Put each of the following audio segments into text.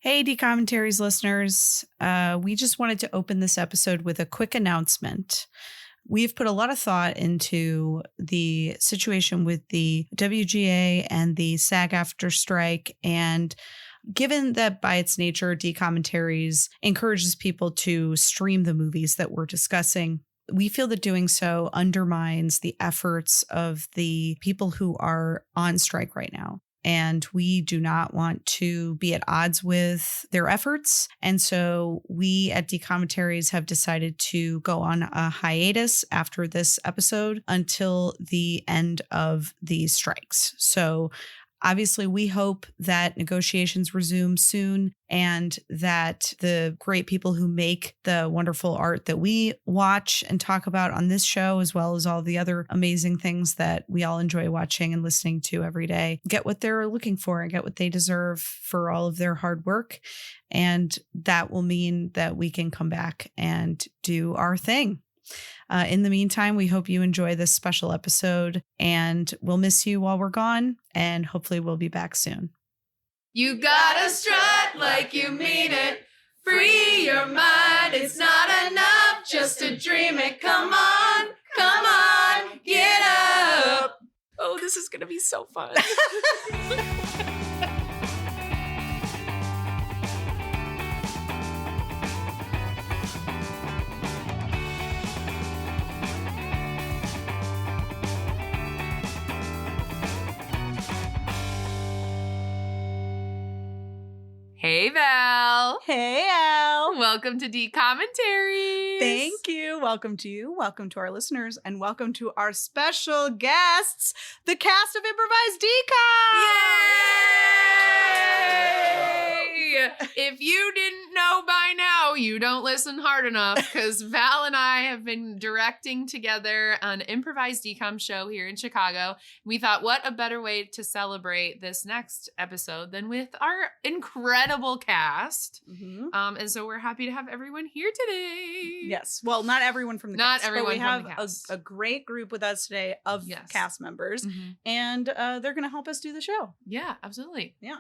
Hey, D-Commentaries listeners. We just wanted to open this episode with a quick announcement. We've put a lot of thought into the situation with the WGA and the SAG-AFTRA strike. And given that by its nature, D-Commentaries encourages people to stream the movies that we're discussing, we feel that doing so undermines the efforts of the people who are on strike right now. And we do not want to be at odds with their efforts. And so we at D-Commentaries have decided to go on a hiatus after this episode until the end of these strikes. So obviously, we hope that negotiations resume soon and that the great people who make the wonderful art that we watch and talk about on this show, as well as all the other amazing things that we all enjoy watching and listening to every day, get what they're looking for and get what they deserve for all of their hard work. And that will mean that we can come back and do our thing. In the meantime, we hope you enjoy this special episode, and we'll miss you while we're gone, and hopefully we'll be back soon. You gotta strut like you mean it. Free your mind, it's not enough just to dream it. Come on, get up. Oh, this is gonna be so fun. Hey, Val. Hey, Al. Welcome to D-Commentaries. Thank you. Welcome to you. Welcome to our listeners. And welcome to our special guests, the cast of Improvised DCOM. Yay! If you didn't know by now, you don't listen hard enough, because Val and I have been directing together an Improvised DCOM show here in Chicago. We thought, what a better way to celebrate this next episode than with our incredible cast. Mm-hmm. And so we're happy to have everyone here today. Yes. Well, not everyone from the cast. Not everyone but we from have the cast. a great group with us today of cast members, and they're going to help us do the show. Yeah, absolutely. Yeah.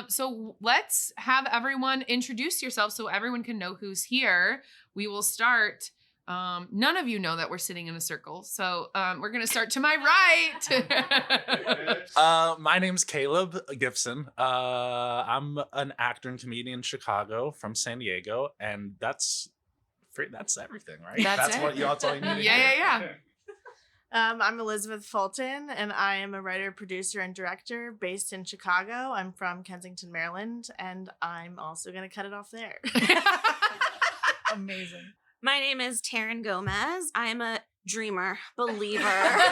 So let's have everyone introduce yourself so everyone can know who's here. We will start. None of you know that we're sitting in a circle, so we're going to start to my right. My name's Caleb Gibson. I'm an actor and comedian in Chicago from San Diego, and that's everything, right? That's all you need. Yeah. I'm Elizabeth Fulton, and I am a writer, producer, and director based in Chicago. I'm from Kensington, Maryland, and I'm also going to cut it off there. Amazing. My name is Taryn Gomez. I am a dreamer, believer,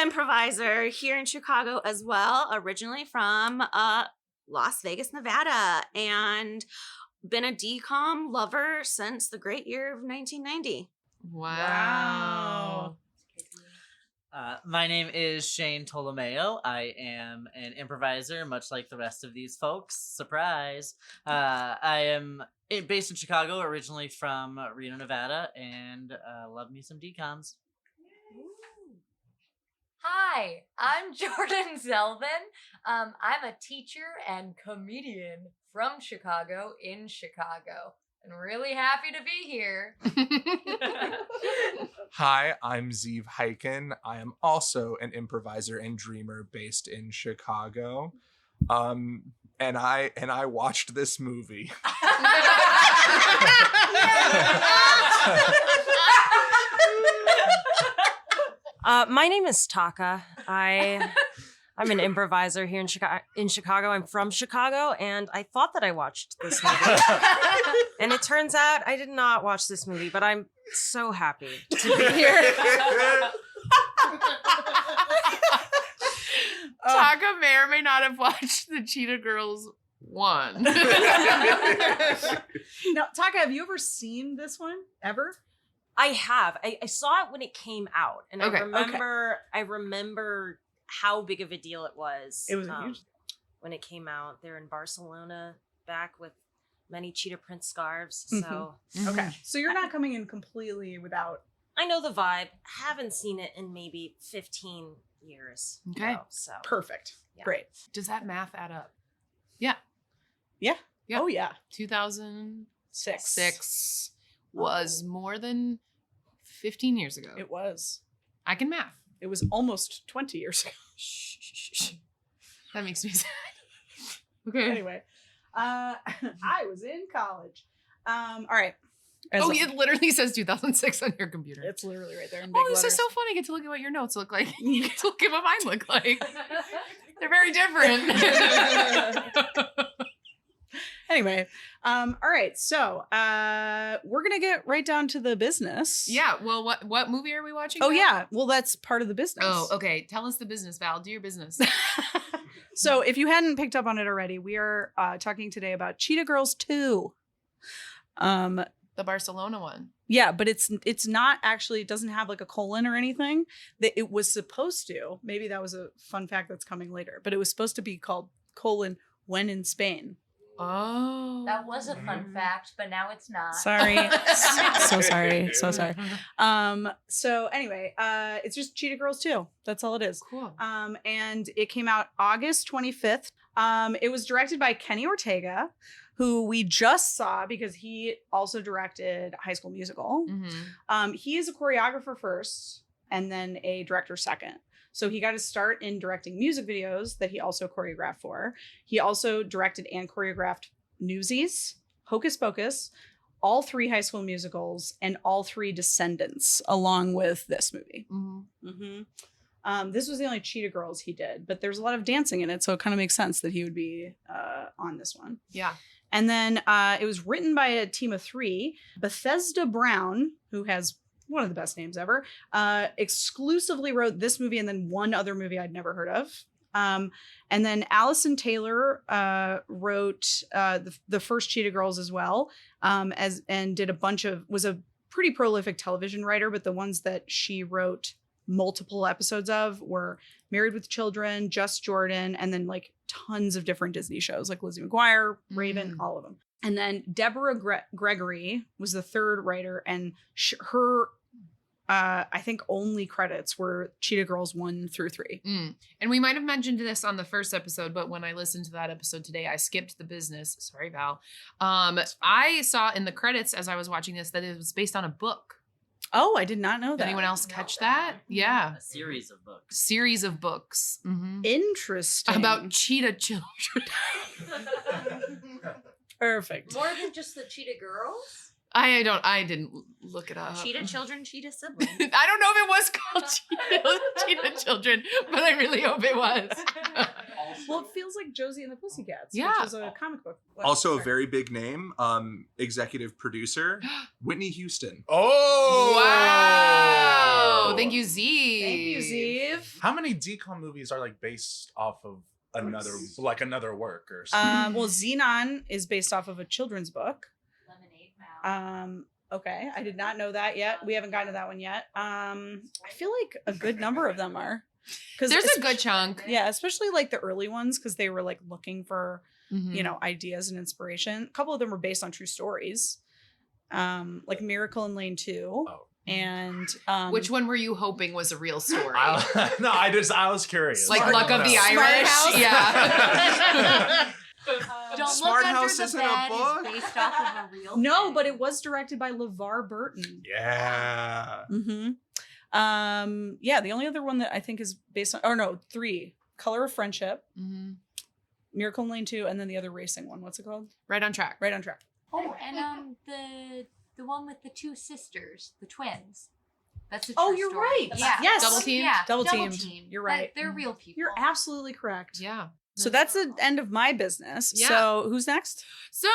improviser here in Chicago as well, originally from Las Vegas, Nevada, and been a DCOM lover since the great year of 1990. Wow. My name is Shane Tolomeo. I am an improviser, much like the rest of these folks. Surprise. I am based in Chicago, originally from Reno, Nevada, and love me some DCOMs. Hi, I'm Jordan Zelvin. I'm a teacher and comedian from Chicago in Chicago. And really happy to be here. Hi, I'm Ziv Haikin. I am also an improviser and dreamer based in Chicago. And I watched this movie. My name is Taka. I'm an improviser here in Chicago. I'm from Chicago, and I thought that I watched this movie. And it turns out I did not watch this movie, but I'm so happy to be here. Taka may or may not have watched the Cheetah Girls 1. Now, Taka, have you ever seen this one? Ever? I have. I saw it when it came out, and I remember how big of a deal it was. It was huge. When it came out. They're in Barcelona back with many cheetah print scarves. So okay. So you're not coming in completely without. I know the vibe. Haven't seen it in maybe 15 years. Okay. So perfect. Yeah. Great. Does that math add up? Yeah. Yeah. Yeah. Oh yeah. 2006 was more than 15 years ago. It was. I can math. It was almost 20 years ago. That makes me sad. Okay. Anyway, I was in college. All right. It literally says 2006 on your computer. It's literally right there in big this letters. is so funny. I get to look at what your notes look like. You get to look at what mine look like. They're very different. Anyway, all right. So we're gonna get right down to the business. Yeah. Well, what movie are we watching? Oh now? yeah. Well, that's part of the business. Oh, okay. Tell us the business, Val. Do your business. So if you hadn't picked up on it already, we are talking today about Cheetah Girls 2. The Barcelona one. Yeah, but it's not actually, it doesn't have like a colon or anything. That it was supposed to. Maybe that was a fun fact that's coming later, but it was supposed to be called colon when in Spain. Oh. That was a fun fact, but now it's not. Sorry. So sorry. So sorry. So anyway, it's just Cheetah Girls 2. That's all it is. Cool. And it came out August 25th. It was directed by Kenny Ortega, who we just saw because he also directed High School Musical. Mm-hmm. He is a choreographer first and then a director second. So he got his start in directing music videos that he also choreographed for. He also directed and choreographed Newsies, Hocus Pocus, all 3 High School Musicals, and all 3 Descendants, along with this movie. Mm-hmm. Mm-hmm. This was the only Cheetah Girls he did, but there's a lot of dancing in it, so it kind of makes sense that he would be on this one. Yeah. And then it was written by a team of 3. Bethesda Brown, who has one of the best names ever, exclusively wrote this movie and then one other movie I'd never heard of. And then Allison Taylor wrote the first Cheetah Girls as well, and did was a pretty prolific television writer, but the ones that she wrote multiple episodes of were Married with Children, Just Jordan, and then like tons of different Disney shows like Lizzie McGuire, Raven, all of them. And then Deborah Gregory was the third writer, and her I think only credits were Cheetah Girls 1 through 3. And we might have mentioned this on the first episode, but when I listened to that episode today, I skipped the business. Sorry, Val. I saw in the credits as I was watching this that it was based on a book. Oh, I did not know Did that. anyone else catch that? Yeah. A series of books. Series of books. Mm-hmm. Interesting. About cheetah children. Perfect. More than just the Cheetah Girls? I didn't look it up. Cheetah children, cheetah siblings. I don't know if it was called Cheetah Children, but I really hope it was. Well, it feels like Josie and the Pussycats, Yeah. which is a comic book. Also a very big name, executive producer, Whitney Houston. Oh, Wow. Thank you, Ziv. Thank you, Ziv. How many DCOM movies are like based off of another work or something? Well, Xenon is based off of a children's book. Lemonade Mouth. Okay, I did not know that yet. We haven't gotten to that one yet. I feel like a good number of them are. There's a good chunk. Yeah, especially like the early ones because they were like looking for, Mhm. ideas and inspiration. A couple of them were based on true stories. Like Miracle in Lane 2. Oh. And Which one were you hoping was a real story? I was curious. Like Smart Luck of the House. Irish? Smart Yeah. Don't Smart Look Under House the isn't Bed a book? is based off of a real No, thing. but it was directed by LeVar Burton. Yeah. Mm-hmm. Yeah, the only other one that I think is based on, 3. Color of Friendship, Mhm. Miracle in Lane 2, and then the other racing one. What's it called? Right on track. Right on Track. Oh, and the one with the 2 sisters, the twins. That's a Oh, true you're story. right. Yeah. Yes. Double teamed? Yeah. Double Double teamed. teamed. You're right. They're real people. You're absolutely correct. Yeah. So that's the end of my business. Yeah. So who's next? So,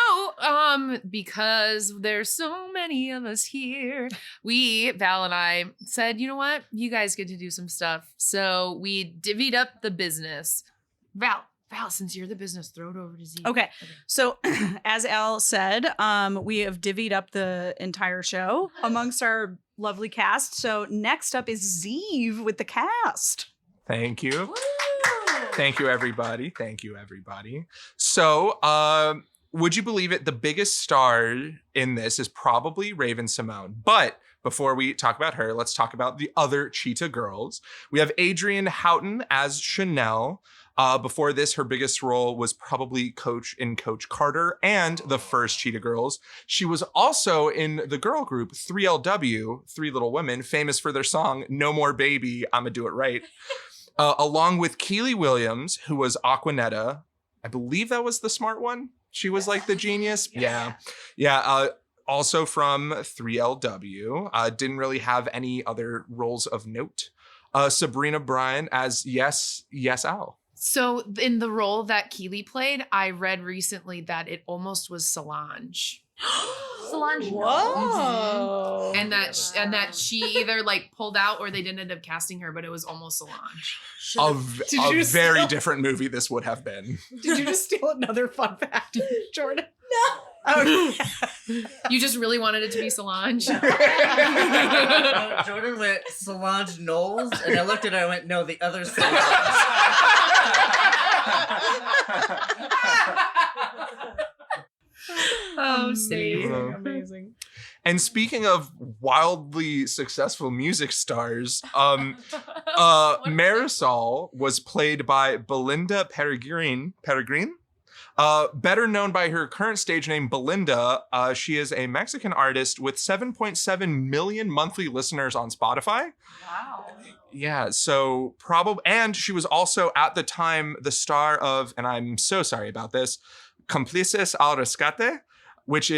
because there's so many of us here, Val and I said, you know what? You guys get to do some stuff. So we divvied up the business. Val, since you're the business, throw it over to Z. Okay. So as Al said, we have divvied up the entire show amongst our lovely cast. So next up is Ziv with the cast. Thank you. Woo! Thank you, everybody. Thank you, everybody. So, would you believe it? The biggest star in this is probably Raven Simone. But before we talk about her, let's talk about the other Cheetah girls. We have Adrienne Houghton as Chanel, Before this, her biggest role was probably Coach Carter and the first Cheetah Girls. She was also in the girl group 3LW, Three Little Women, famous for their song No More Baby, I'ma Do It Right. Along with Keely Williams, who was Aquanetta. I believe that was the smart one. She was like the genius. Yeah. Also from 3LW. Didn't really have any other roles of note. Sabrina Bryan as Yes Al. So in the role that Keely played, I read recently that it almost was Solange. Solange. Whoa. And that she either like pulled out or they didn't end up casting her, but it was almost Solange. A very different movie this would have been. Did you just steal another fun fact, Jordan? No. Oh, You just really wanted it to be Solange? Jordan went Solange Knowles, and I looked at her and I went, no, the other Solange. Oh, save. Amazing. And speaking of wildly successful music stars, Marisol was played by Belinda Peregrine. Better known by her current stage name, Belinda. She is a Mexican artist with 7.7 million monthly listeners on Spotify. Wow. Yeah, so probably, and she was also at the time the star of, and I'm so sorry about this, Cómplices al Rescate, which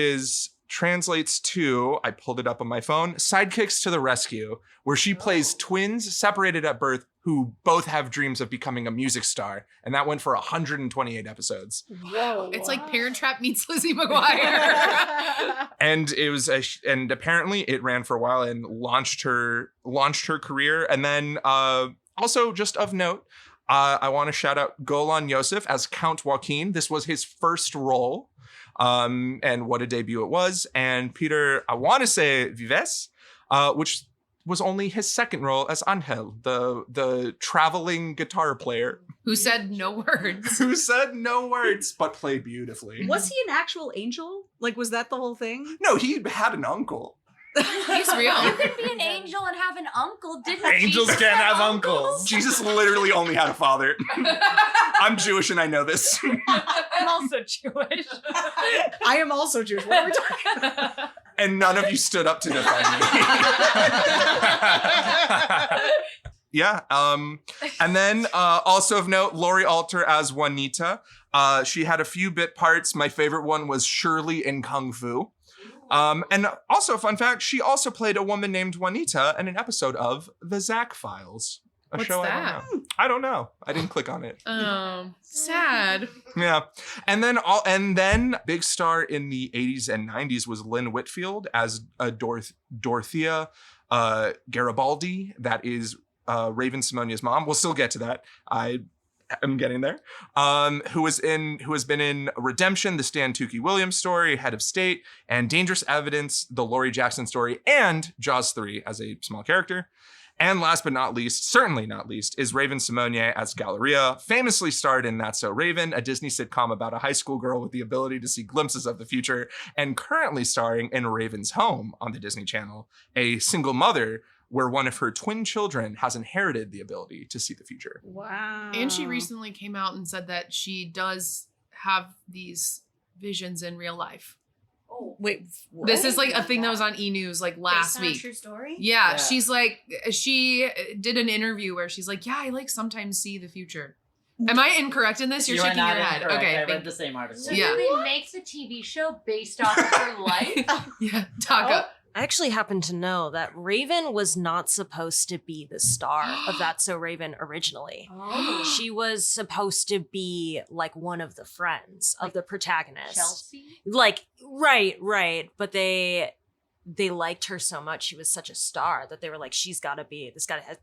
translates to, I pulled it up on my phone, Sidekicks to the Rescue, where she plays twins separated at birth who both have dreams of becoming a music star. And that went for 128 episodes. Whoa. It's like Parent Trap meets Lizzie McGuire. And it was and apparently it ran for a while and launched her career. And then also just of note, I want to shout out Golan Yosef as Count Joaquin. This was his first role. And what a debut it was. And Peter, I want to say Vives, which was only his second role as Angel, the traveling guitar player. Who said no words. Who said no words, but played beautifully. Was he an actual angel? Like, was that the whole thing? No, he had an uncle. He's real. You can be an angel and have an uncle. Didn't Angels Jesus can't have uncles. Jesus literally only had a father. I'm Jewish and I know this. I'm also Jewish. I am also Jewish. What are we talking about? And none of you stood up to defend me. Yeah. And then also of note, Lori Alter as Juanita. She had a few bit parts. My favorite one was Shirley in Kung Fu. And also, fun fact, she also played a woman named Juanita in an episode of The Zach Files. What's show that? I don't know. I didn't click on it. Sad. Yeah. And then big star in the 80s and 90s was Lynn Whitfield as Dorothea Garibaldi. That is Raven Simonia's mom. We'll still get to that. I'm getting there. Who has been in Redemption, the Stan Tukey Williams story, Head of State, and Dangerous Evidence, the Laurie Jackson story, and Jaws 3 as a small character. And last but not least, certainly not least, is Raven Simonier as Galleria, famously starred in That's So Raven, a Disney sitcom about a high school girl with the ability to see glimpses of the future, and currently starring in Raven's Home on the Disney Channel, a single mother where one of her twin children has inherited the ability to see the future. Wow. And she recently came out and said that she does have these visions in real life. Oh, Wait, what? This is like a thing that was on E-News like last based on a week. true story? Yeah, she's like, she did an interview where she's like, yeah, I like sometimes see the future. Am I incorrect in this? You're You are shaking your not head. incorrect. Okay. I read the same article. So Yeah. they make the TV show based off of her life? Yeah, Taka. I actually happen to know that Raven was not supposed to be the star of That's So Raven originally. Oh. She was supposed to be like one of the friends of the protagonist. Chelsea? Like, right. But they liked her so much. She was such a star that they were like, she's got to be,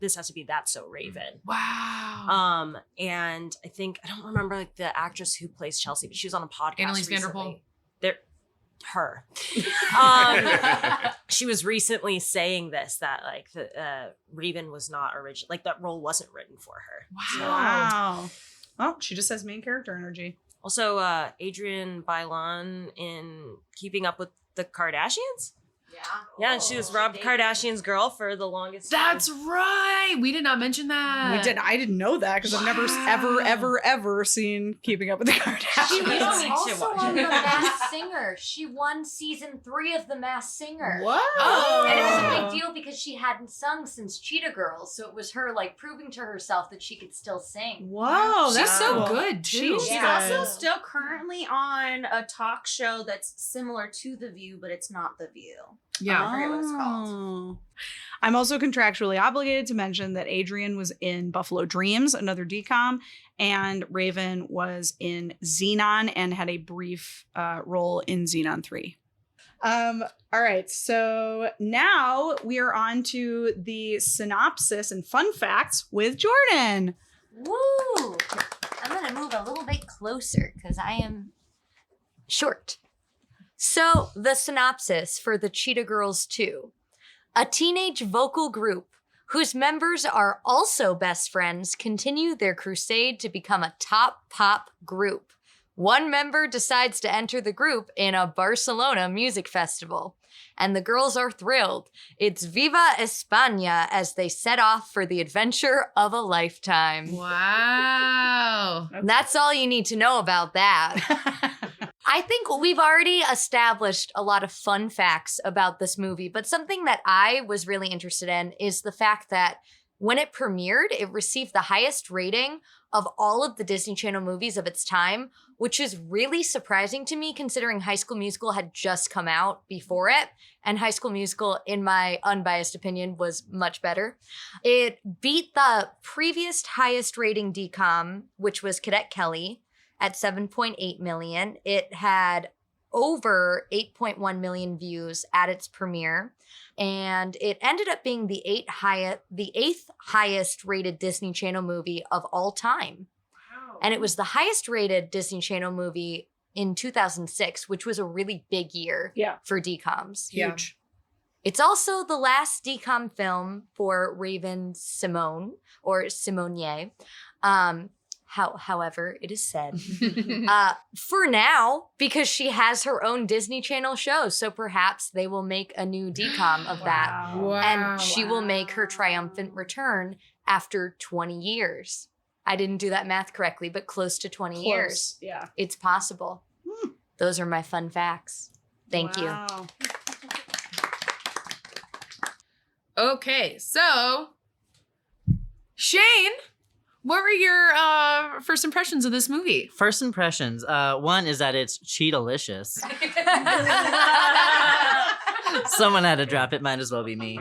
this has to be That's So Raven. Wow. And I don't remember like the actress who plays Chelsea, but she was on a podcast Annalise recently. Her. She was recently saying this, that like the Raven was not original, like that role wasn't written for her. Wow. Well, she just has main character energy. Also, Adrienne Bailon in Keeping Up with the Kardashians. Yeah, and she was Rob Kardashian's girl for the longest time. That's right. We did not mention that. We did. I didn't know that because I've never, ever seen Keeping Up with the Kardashians. She was need to also watch on The Masked Singer. She won season 3 of The Masked Singer. What? Oh. And it was a big deal because she hadn't sung since Cheetah Girls. So it was her like proving to herself that she could still sing. Whoa, She's that's so cool. good too. She's She's good. also still currently on a talk show that's similar to The View, but it's not The View. Yeah. I forget what it's called. Oh. I'm also contractually obligated to mention that Adrian was in Buffalo Dreams, another DCOM, and Raven was in Xenon and had a brief role in Xenon 3. All right, so now we are on to the synopsis and fun facts with Jordan. Woo! I'm going to move a little bit closer because I am short. So, the synopsis for the Cheetah Girls 2. A teenage vocal group whose members are also best friends continue their crusade to become a top pop group. One member decides to enter the group in a Barcelona music festival, and the girls are thrilled. It's Viva Espana as they set off for the adventure of a lifetime. Wow. That's all you need to know about that. I think we've already established a lot of fun facts about this movie, but something that I was really interested in is the fact that when it premiered, it received the highest rating of all of the Disney Channel movies of its time, which is really surprising to me considering High School Musical had just come out before it, and High School Musical, in my unbiased opinion, was much better. It beat the previous highest rating DCOM, which was Cadet Kelly, at 7.8 million. It had over 8.1 million views at its premiere. And it ended up being the eighth highest rated Disney Channel movie of all time. Wow. And it was the highest rated Disney Channel movie in 2006, which was a really big year for DCOMs. Huge. It's also the last DCOM film for Raven Simone, or Simonier. However, it is said, for now, because she has her own Disney Channel show. So perhaps they will make a new DCOM of that. Wow. And she will make her triumphant return after 20 years. I didn't do that math correctly, but close to 20 years. Yeah. It's possible. Those are my fun facts. Thank you. Okay, so Shane, what were your first impressions of this movie? First impressions. One is that it's Cheetah-licious. Someone had to drop it. Might as well be me.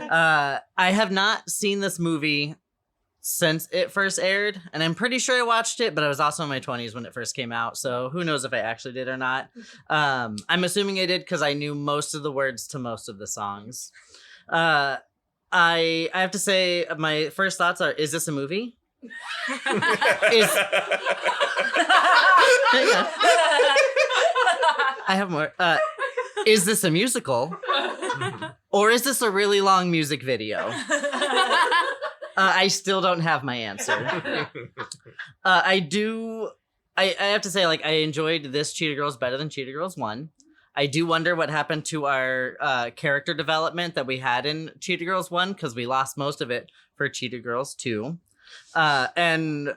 I have not seen this movie since it first aired, and I'm pretty sure I watched it, but I was also in my 20s when it first came out, so who knows if I actually did or not. I'm assuming I did because I knew most of the words to most of the songs. I have to say, my first thoughts are, is this a movie? I have more. Is this a musical? Or is this a really long music video? I still don't have my answer. I have to say, like, I enjoyed this Cheetah Girls better than Cheetah Girls 1. I do wonder what happened to our character development that we had in Cheetah Girls 1, because we lost most of it for Cheetah Girls 2. And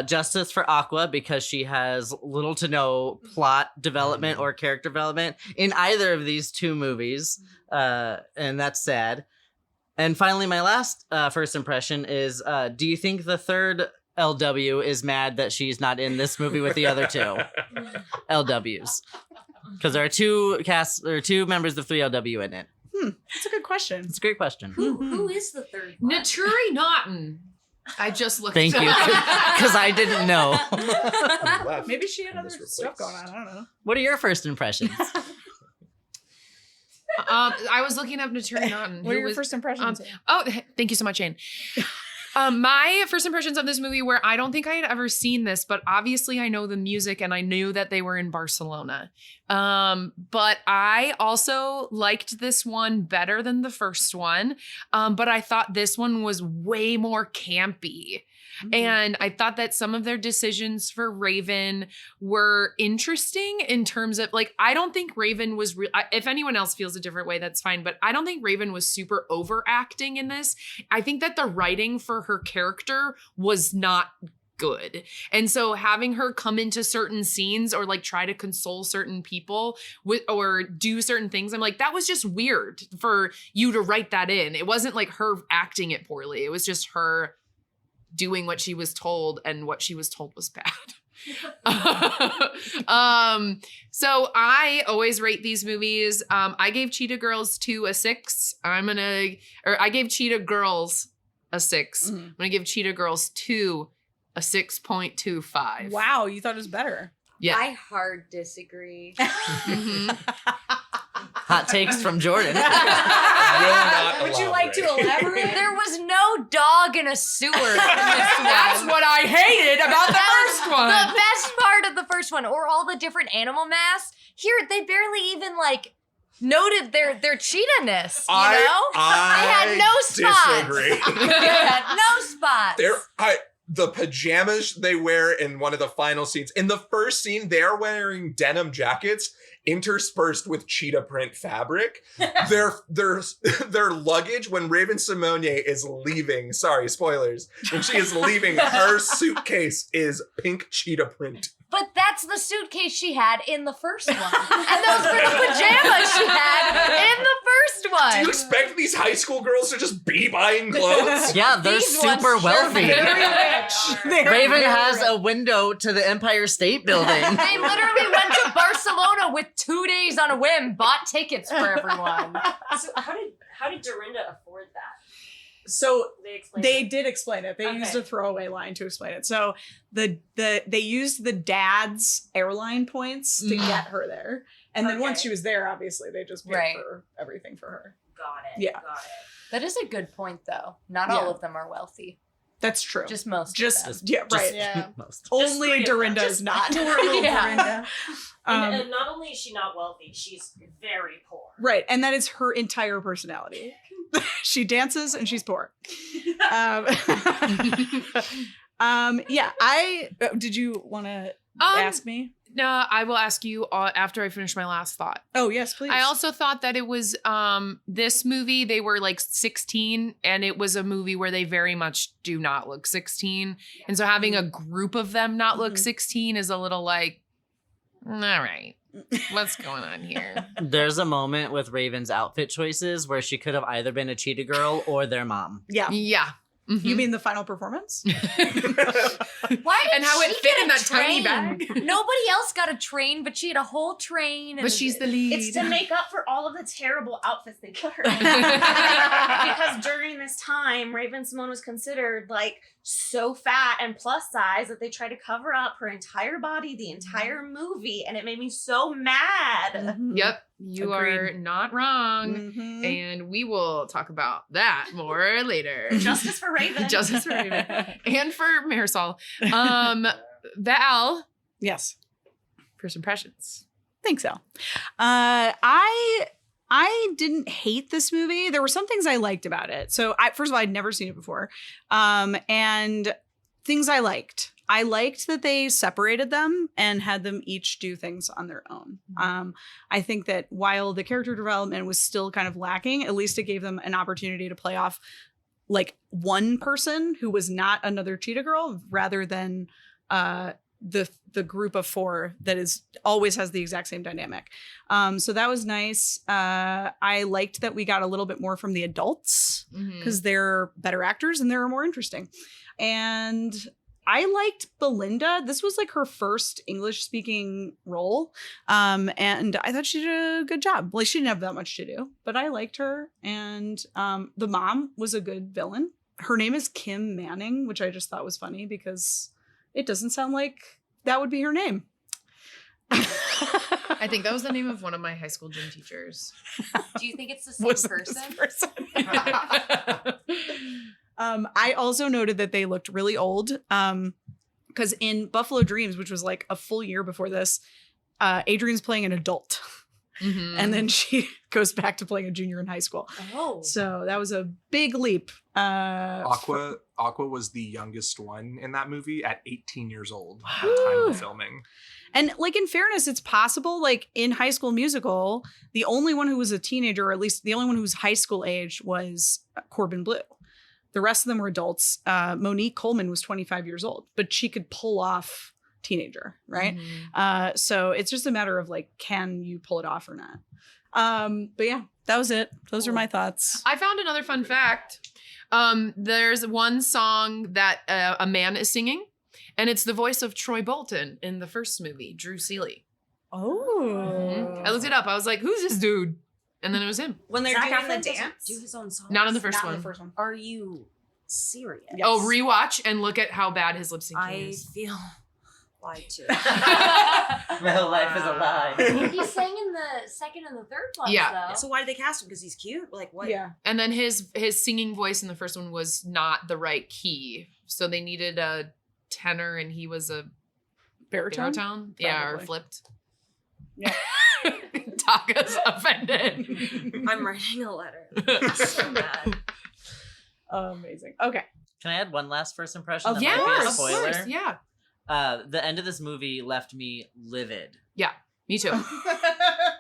justice for Aqua, because she has little to no plot development or character development in either of these two movies. And that's sad. And finally, my last first impression is, do you think the third LW is mad that she's not in this movie with the other two LWs? Because there are two members of 3LW in it. That's a good question. It's a great question. Who is the third one? Naturi Naughton. I just looked. Thank you, because I didn't know. Maybe she had other stuff going on. I don't know. What are your first impressions? I was looking up Naturi Naughton. What are your first impressions? Thank you so much, Jane. My first impressions of this movie were, I don't think I had ever seen this, but obviously I know the music and I knew that they were in Barcelona. But I also liked this one better than the first one. But I thought this one was way more campy. And I thought that some of their decisions for Raven were interesting in terms of like, I don't think Raven was if anyone else feels a different way, that's fine. But I don't think Raven was super overacting in this. I think that the writing for her character was not good. And so having her come into certain scenes or like try to console certain people or do certain things, I'm like, that was just weird for you to write that in. It wasn't like her acting it poorly. It was just her doing what she was told, and what she was told was bad. So I always rate these movies. I gave Cheetah Girls 2 a 6. I gave Cheetah Girls a 6. I'm gonna give Cheetah Girls 2 a 6.25. Wow, you thought it was better. Yeah. I hard disagree. Hot takes from Jordan. Would you like to elaborate? There was no dog in a sewer in this one. That's what I hated about the first one. The best part of the first one, or all the different animal masks. Here, they barely even like noted their cheetah-ness, you know? They had no spots. Disagree. They had no spots. The pajamas they wear in one of the final scenes. In the first scene, they're wearing denim jackets interspersed with cheetah print fabric. Their luggage, when Raven Simonet is leaving, sorry, spoilers, when she is leaving, her suitcase is pink cheetah print. But that's the suitcase she had in the first one. And those were the pajamas she had in the first one. Do you expect these high school girls to just be buying clothes? Yeah, they're These super ones wealthy. Very rich. Raven has a window to the Empire State Building. They literally went to Barcelona with 2 days on a whim, bought tickets for everyone. So how did Dorinda afford that? So They did explain it. They Okay. used a throwaway line to explain it. So they used the dad's airline points to get her there. And then once Okay. she was there, obviously they just paid Right. for everything for her. Got it. Yeah. Got it. That is a good point, though. Not Yeah. all of them are wealthy. That's true. Just most. Just of them. yeah, right. Yeah. Most. Only three of Dorinda them. is not. Yeah. And not only is she not wealthy, she's very poor. Right, and that is her entire personality. She dances and she's poor. Yeah, did you want to ask me? No, I will ask you after I finish my last thought. Oh, yes, please. I also thought that it was this movie, they were like 16, and it was a movie where they very much do not look 16. And so having a group of them not look 16 is a little like, all right, what's going on here? There's a moment with Raven's outfit choices where she could have either been a cheetah girl or their mom. Yeah. Yeah. Mhm. You mean the final performance? Why did And how it she fit get in a that tiny train? bag. Nobody else got a train, but she had a whole train. But she's the lead. It's to make up for all of the terrible outfits they put her in. Because during this time, Raven Simone was considered like so fat and plus size that they tried to cover up her entire body the entire movie, and it made me so mad. Yep, you are Agreed. not wrong. Mhm. And we will talk about that more later. Justice for Raven. Justice for Raven. And for Marisol. Val, Yes. first impressions. Thanks, Al. I didn't hate this movie. There were some things I liked about it. So first of all, I'd never seen it before. And things I liked. I liked that they separated them and had them each do things on their own. I think that while the character development was still kind of lacking, at least it gave them an opportunity to play off like one person who was not another cheetah girl rather than the group of four that is always has the exact same dynamic. So that was nice. I liked that we got a little bit more from the adults because they're better actors and they're more interesting. And I liked Belinda. This was like her first English speaking role. And I thought she did a good job. Like she didn't have that much to do, but I liked her. And the mom was a good villain. Her name is Kim Manning, which I just thought was funny because it doesn't sound like that would be her name. I think that was the name of one of my high school gym teachers. Do you think it's the same Was person? this person? I also noted that they looked really old because in Buffalo Dreams, which was like a full year before this, Adrian's playing an adult. And then she goes back to playing a junior in high school. Oh. So that was a big leap. Aqua was the youngest one in that movie at 18 years old at the time of filming. And like, in fairness, it's possible, like in High School Musical, the only one who was a teenager, or at least the only one who was high school age, was Corbin Bleu. The rest of them were adults. Monique Coleman was 25 years old, but she could pull off teenager, right? So it's just a matter of like, can you pull it off or not? But yeah, that was it. Those are my thoughts. I found another fun fact. There's one song that a man is singing, and it's the voice of Troy Bolton in the first movie, Drew Seeley. Oh. I looked it up. I was like, who's this dude? And then it was him. When they're Zac doing Efron the doesn't dance? do his own songs. Not in the first Not one. in the first one. Are you serious? Yes. Oh, rewatch and look at how bad his lip syncing I is. feel lied to. My whole life is a lie. He sang in the second and the third ones, Yeah. though. So why did they cast him? Because he's cute? Like what? Yeah. And then his singing voice in the first one was not the right key. So they needed a tenor and he was a baritone? Yeah, or Probably. flipped. Yeah. Taka's offended. I'm writing a letter. So bad. Amazing. Okay. Can I add one last first impression? Of that Yeah, might be a of spoiler? course. Yeah. The end of this movie left me livid. Yeah, me too.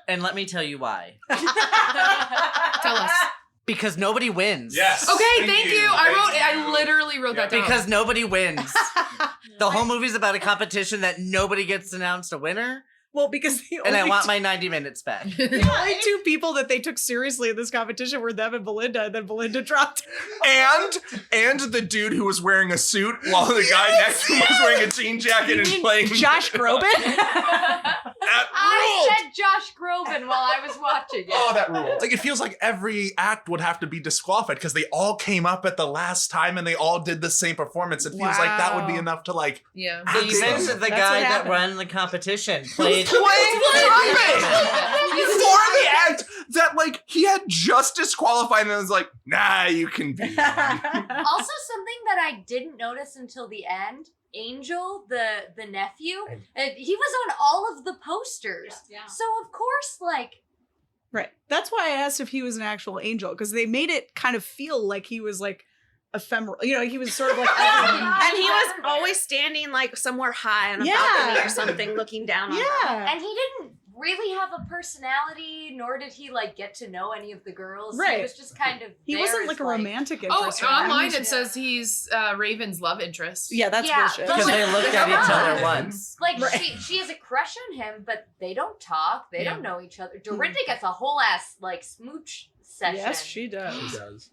And let me tell you why. Tell us. Because nobody wins. Yes. Okay, thank you. I literally wrote that down. Because nobody wins. The whole movie's about a competition that nobody gets announced a winner. Well, because And I want my 90 minutes back. the only two people that they took seriously in this competition were them and Belinda, and then Belinda dropped. And the dude who was wearing a suit while the guy next to him was wearing a jean jacket and playing Josh Groban. I said Josh Groban while I was watching it. Oh, that ruled. Like, it feels like every act would have to be disqualified because they all came up at the last time and they all did the same performance. It feels like that would be Wow. enough to like Yeah. Even the That's guy what that happened. ran the competition played. Playing for the act that like he had just disqualified and was like, nah, you can be. Also, something that I didn't notice until the end, Angel, the nephew, he was on all of the posters. Yeah. So, of course, like, Right. That's why I asked if he was an actual angel, because they made it kind of feel like he was like ephemeral. You know, he was sort of like And he was always standing like somewhere high on a balcony or something, looking down on them. yeah. and he didn't really have a personality, nor did he like get to know any of the girls. Right. He was just kind of He there wasn't as, like a romantic Oh, interest. or anything. online it says he's Raven's love interest. Yeah, that's Yeah, bullshit. but Because they looked at each other once. Like Right. she has a crush on him, but they don't talk. They don't know each other. Dorinda gets a whole ass like smooch session. Yes, she does. He does.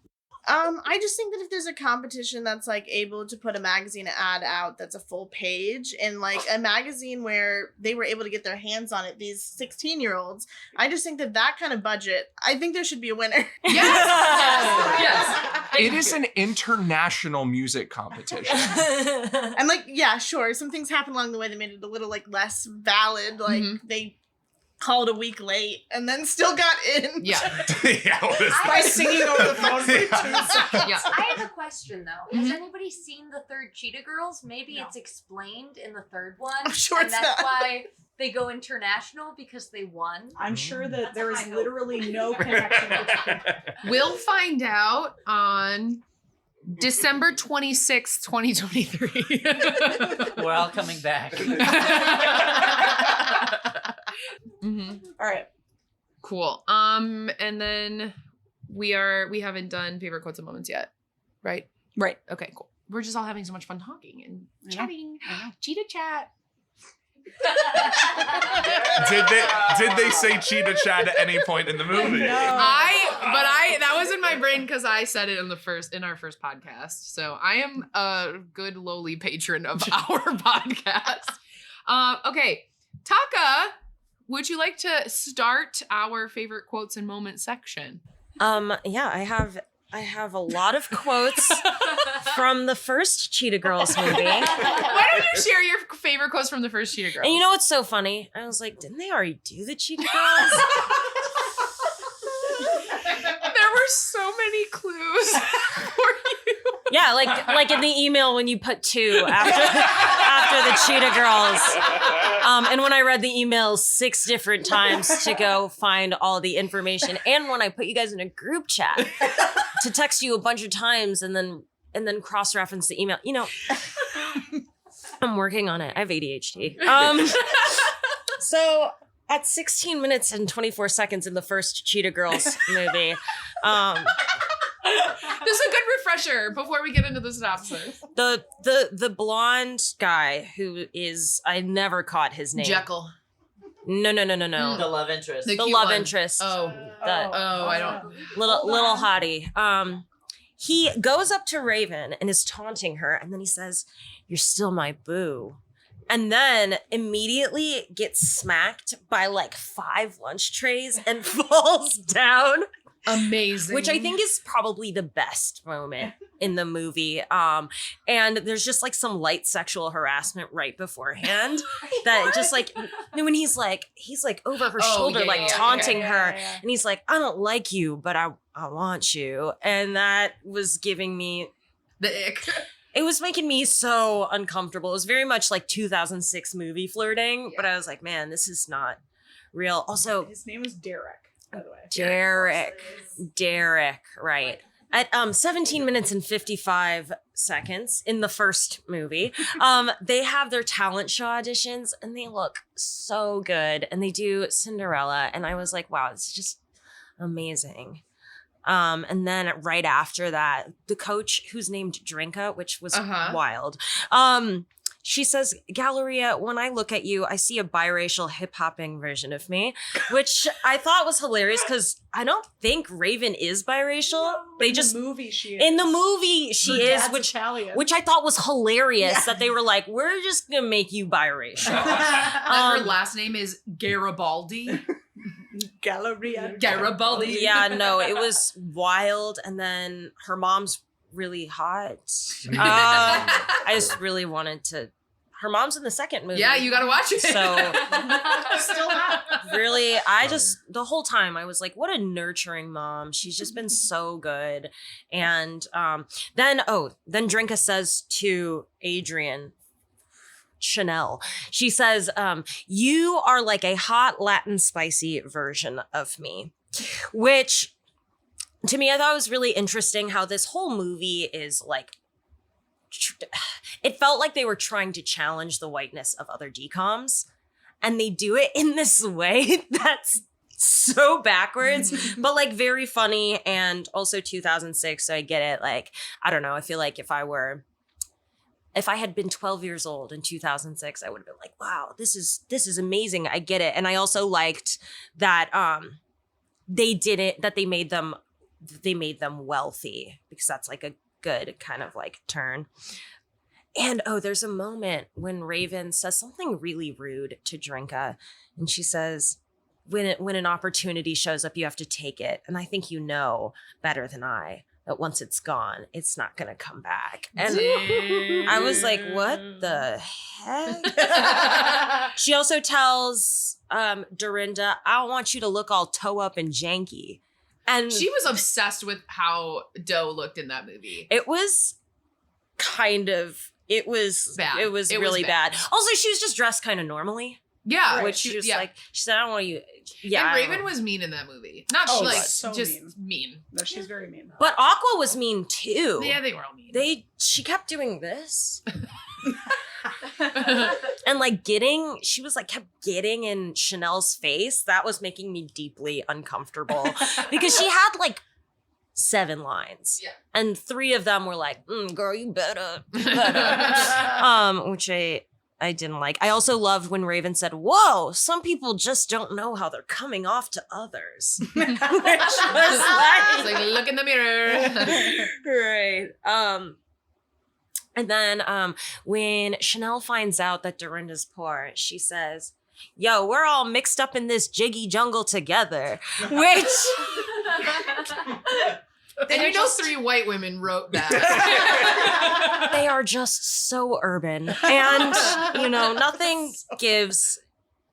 I just think that if there's a competition that's like able to put a magazine ad out that's a full page and like a magazine where they were able to get their hands on it, these 16-year-olds, I just think that kind of budget, I think there should be a winner. Yes. It is an international music competition. And like, yeah, sure, some things happened along the way that made it a little like less valid. Like they called a week late and then still got in. Yeah. Yeah, what is By that? singing over the phone for 2 seconds. Yeah. I have a question though. Has anybody seen the third Cheetah Girls? Maybe it's explained in the third one. I'm sure and it's that's not. why they go international because they won. I'm sure that there is high hope. literally no connection between We'll find out on December 26th, 2023. We're all coming back. All right. Cool. And then we haven't done favorite quotes and moments yet, right? Right. Okay, cool. We're just all having so much fun talking and I know. chatting. Cheetah chat. Did they say cheetah chat at any point in the movie? That was in my brain because I said it in our first podcast. So I am a good lowly patron of our podcast. Okay, Taka, would you like to start our favorite quotes and moments section? Yeah, I have a lot of quotes from the first Cheetah Girls movie. Why don't you share your favorite quotes from the first Cheetah Girls? And you know what's so funny? I was like, didn't they already do the Cheetah Girls? There were so many clues for you. Yeah, like in the email when you put 2 after the Cheetah Girls. And when I read the email 6 different times to go find all the information, and when I put you guys in a group chat to text you a bunch of times and then cross-reference the email, I'm working on it. I have ADHD. So at 16 minutes and 24 seconds in the first Cheetah Girls movie, this is a good refresher before we get into the synopsis. the blonde guy who is, I never caught his name. Jekyll. No. The love interest. The cute love one. interest. I don't. Little hottie. He goes up to Raven and is taunting her, and then he says, "You're still my boo." And then immediately gets smacked by like 5 lunch trays and falls down. Amazing. Which I think is probably the best moment in the movie. And there's just like some light sexual harassment right beforehand that just like when he's like over her shoulder, taunting her. And he's like, "I don't like you, but I want you." And that was giving me the ick. It was making me so uncomfortable. It was very much like 2006 movie flirting, but I was like, man, this is not real. Also, his name is Derek, by the way. Derek, right. At 17 minutes and 55 seconds in the first movie, they have their talent show auditions and they look so good. And they do Cinderella. And I was like, wow, it's just amazing. And then right after that, the coach, who's named Drinka, which was wild, she says, "Galleria, when I look at you, I see a biracial hip-hopping version of me," which I thought was hilarious because I don't think Raven is biracial. No, in the movie she is, which I thought was hilarious that they were like, "We're just gonna make you biracial." Her last name is Garibaldi. Garibaldi. Yeah, no, it was wild. And then her mom's really hot. I just really wanted to. Her mom's in the second movie. Yeah, you gotta watch it. So still hot. Really, the whole time I was like, what a nurturing mom. She's just been so good. And then Drinka says to Adrian Chanel, she says, "You are like a hot Latin spicy version of me," which to me, I thought was really interesting how this whole movie is like, it felt like they were trying to challenge the whiteness of other DCOMs, and they do it in this way that's so backwards, but like very funny, and also 2006, so I get it. Like, I don't know, I feel like if I had been 12 years old in 2006, I would have been like, wow, this is amazing. I get it. And I also liked that they made them wealthy, because that's like a good kind of like turn. And there's a moment when Raven says something really rude to Drinka, and she says, when an opportunity shows up, you have to take it. And I think you know better than I that once it's gone, it's not going to come back. And I was like, what the heck? She also tells Dorinda, "I don't want you to look all toe up and janky." And she was obsessed with how Doe looked in that movie. It was bad. It was really bad. Also, she was just dressed kind of normally. Yeah. Which she was like, she said, "I don't want you." Yeah. And Raven was mean in that movie. Not so just mean. No, she's very mean. But Aqua was mean too. Yeah, they were all mean. She kept doing this. And like she was like kept getting in Chanel's face. That was making me deeply uncomfortable because she had like 7 lines. Yeah. And 3 of them were like, "Girl, you better." Which I didn't like. I also loved when Raven said, "Whoa, some people just don't know how they're coming off to others." Which was like, look in the mirror. Right. And then when Chanel finds out that Dorinda's poor, she says, "Yo, we're all mixed up in this jiggy jungle together," which... And you know 3 white women wrote that. They are just so urban. And, nothing gives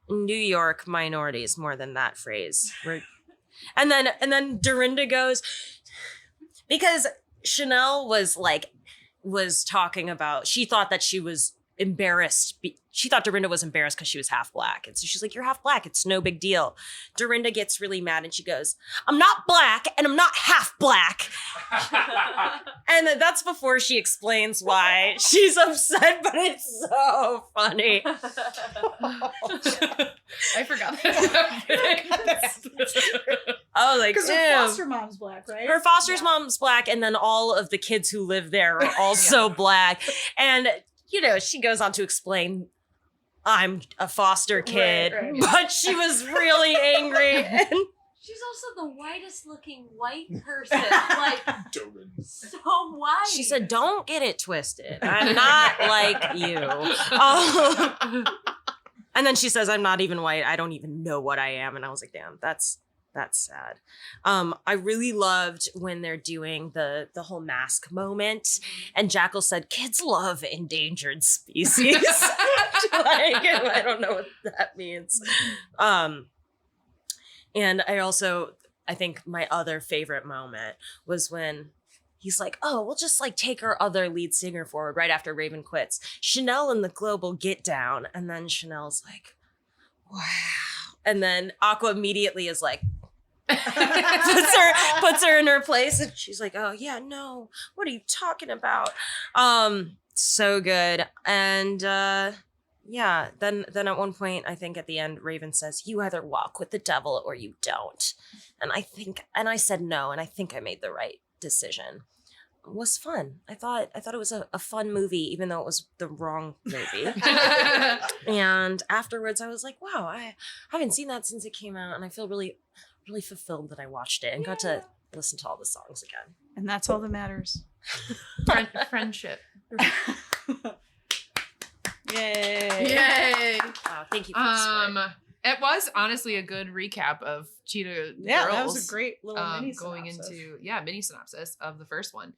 New York minorities more than that phrase. And then Dorinda goes, because Chanel was talking about, she thought that she was embarrassed. She thought Dorinda was embarrassed because she was half black. And so she's like, you're half black. It's no big deal. Dorinda gets really mad and she goes, I'm not black and I'm not half black. And that's before she explains why she's upset, but it's so funny. I forgot that. I was like, Because her foster mom's black, right? Her foster mom's black, and then all of the kids who live there are also black. And, you know, she goes on to explain, I'm a foster kid, Right. but she was really angry. And She's also the whitest looking white person. Like, so white. she said, don't get it twisted. I'm not like you. And then she says, I'm not even white. I don't even know what I am. And I was like, damn, that's sad. I really loved when they're doing the whole mask moment. And Jackal said, kids love endangered species. Like, I don't know what that means. And I think my other favorite moment was when he's like, oh, we'll just like take our other lead singer forward right after Raven quits. Chanel and the Global get down. And then Chanel's like, wow. And then Aqua immediately is like, puts her in her place. And she's like, oh yeah, no, what are you talking about? So good. And yeah, then at one point, I think at the end, Raven says, you either walk with the devil or you don't. And I said no, and I think I made the right decision. It was fun. I thought it was a fun movie, even though it was the wrong movie. And afterwards, I was like, wow, I haven't seen that since it came out, and I feel really, really fulfilled that I watched it and got to listen to all the songs again. And that's all that matters. Friendship. Yay. Yay. Wow, thank you for the support. It was honestly a good recap of Cheetah Yeah, Girls. that was a great little mini going synopsis. into mini synopsis of the first one.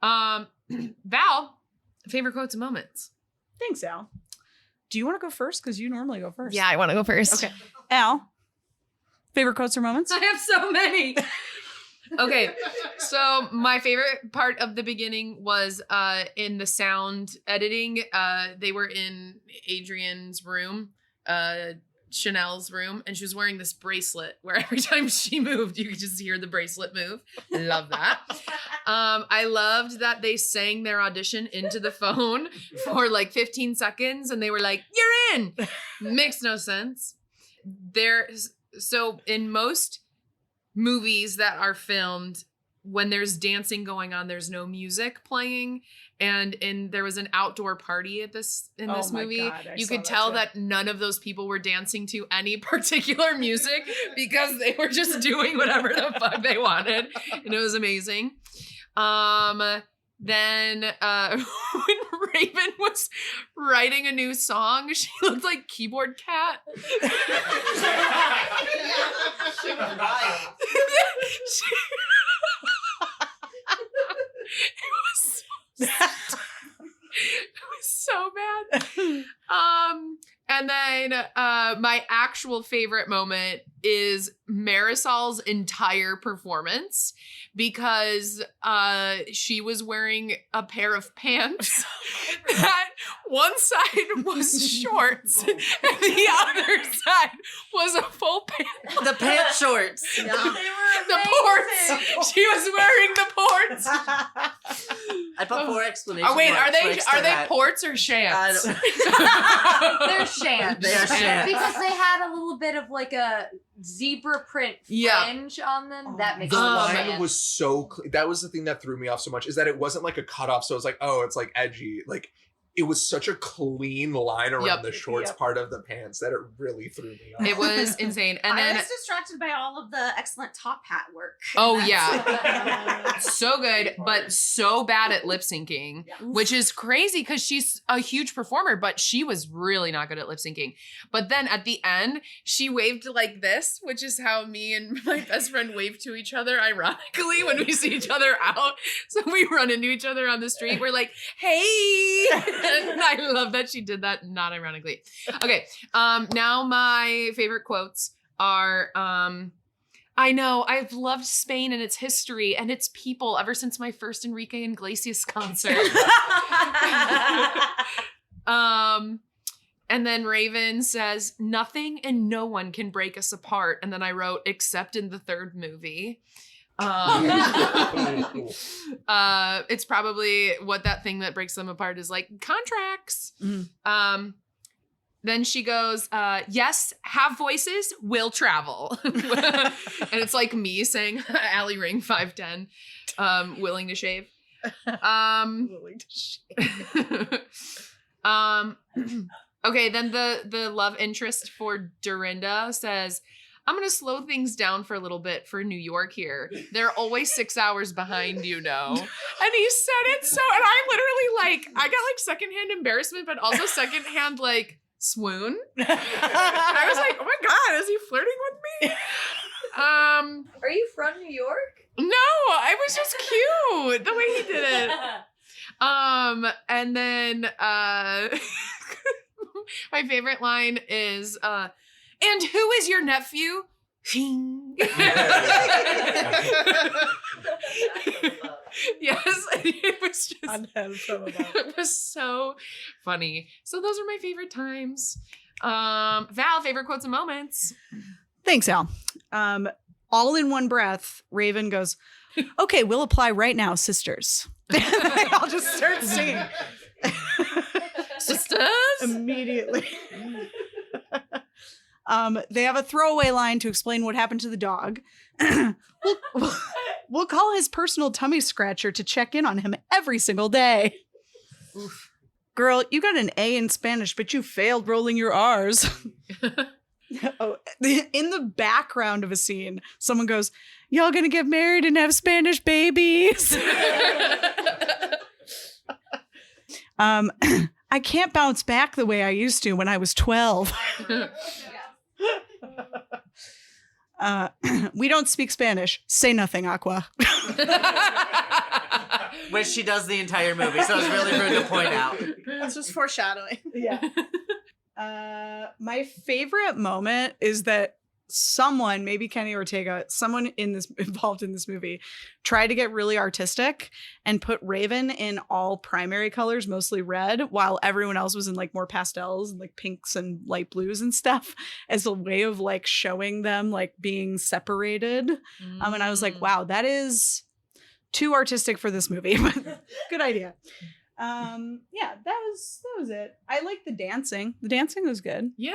Val, favorite quotes and moments. Thanks, Al. Do you want to go first? Because you normally go first. Yeah, I want to go first. Okay. Al, favorite quotes or moments? I have so many. Okay, so my favorite part of the beginning was in the sound editing. They were in Adrian's room, Chanel's room, and she was wearing this bracelet where every time she moved, you could just hear the bracelet move. Love that. I loved that they sang their audition into the phone for like 15 seconds, and they were like, "You're in." Makes no sense. So in most movies that are filmed, when there's dancing going on, there's no music playing. And there was an outdoor party in this movie. God, you could tell that none of those people were dancing to any particular music because they were just doing whatever the fuck they wanted. And it was amazing. Then when Raven was writing a new song, she looked like Keyboard Cat. She was wild. It was so bad. And then my actual favorite moment is Marisol's entire performance, because she was wearing a pair of pants that one side was shorts and the other side was a full pant. The pant shorts. Yeah. The ports. She was wearing the ports. I put 4 exclamation Oh wait, marks next to are they that. ports or shants? They're shants. They are shants. Because they had a little bit of like a zebra print fringe on them. That makes The sense. line was so clear. That was the thing that threw me off so much, is that it wasn't like a cutoff. So it's like, oh, it's like edgy. Like, it was such a clean line around the shorts part of the pants that it really threw me off. It was insane. And I then was distracted by all of the excellent top hat work. oh yeah. So good, but so bad at lip syncing, which is crazy because she's a huge performer, but she was really not good at lip syncing. But then at the end, she waved like this, which is how me and my best friend wave to each other, ironically, when we see each other out. So we run into each other on the street. We're like, hey. And I love that she did that, not ironically. Okay, now my favorite quotes are, I know, I've loved Spain and its history and its people ever since my first Enrique Iglesias concert. And then Raven says, nothing and no one can break us apart. And then I wrote, except in the third movie. It's probably what that thing that breaks them apart is like, contracts. Then she goes, yes, have voices, will travel. And it's like me saying, Allie Ring 5'10", willing to shave. Willing to shave. Okay, then the love interest for Dorinda says, I'm going to slow things down for a little bit for New York here. They're always 6 hours behind, you know. And he said it so, and I literally I got like secondhand embarrassment, but also secondhand like swoon. And I was like, oh my God, is he flirting with me? Are you from New York? No, it was just cute the way he did it. And then my favorite line is, and who is your nephew? Yes, it was just, it was so funny. So those are my favorite times. Val, favorite quotes and moments. Thanks, Al. All in one breath, Raven goes, okay, we'll apply right now, sisters. I'll just start singing. Sisters? Immediately. They have a throwaway line to explain what happened to the dog. We'll call his personal tummy scratcher to check in on him every single day. Oof. Girl, you got an A in Spanish, but you failed rolling your R's. Oh, in the background of a scene, someone goes, y'all gonna get married and have Spanish babies? I can't bounce back the way I used to when I was 12. We don't speak Spanish. Say nothing, Aqua. Which she does the entire movie, so it's really rude to point out. That's just foreshadowing. Yeah. My favorite moment is that someone, maybe Kenny Ortega, someone involved in this movie, tried to get really artistic and put Raven in all primary colors, mostly red, while everyone else was in like more pastels and like pinks and light blues and stuff, as a way of like showing them like being separated. And I was like, wow, that is too artistic for this movie. Good idea. Yeah, that was it. I like the dancing. The dancing was good. Yeah.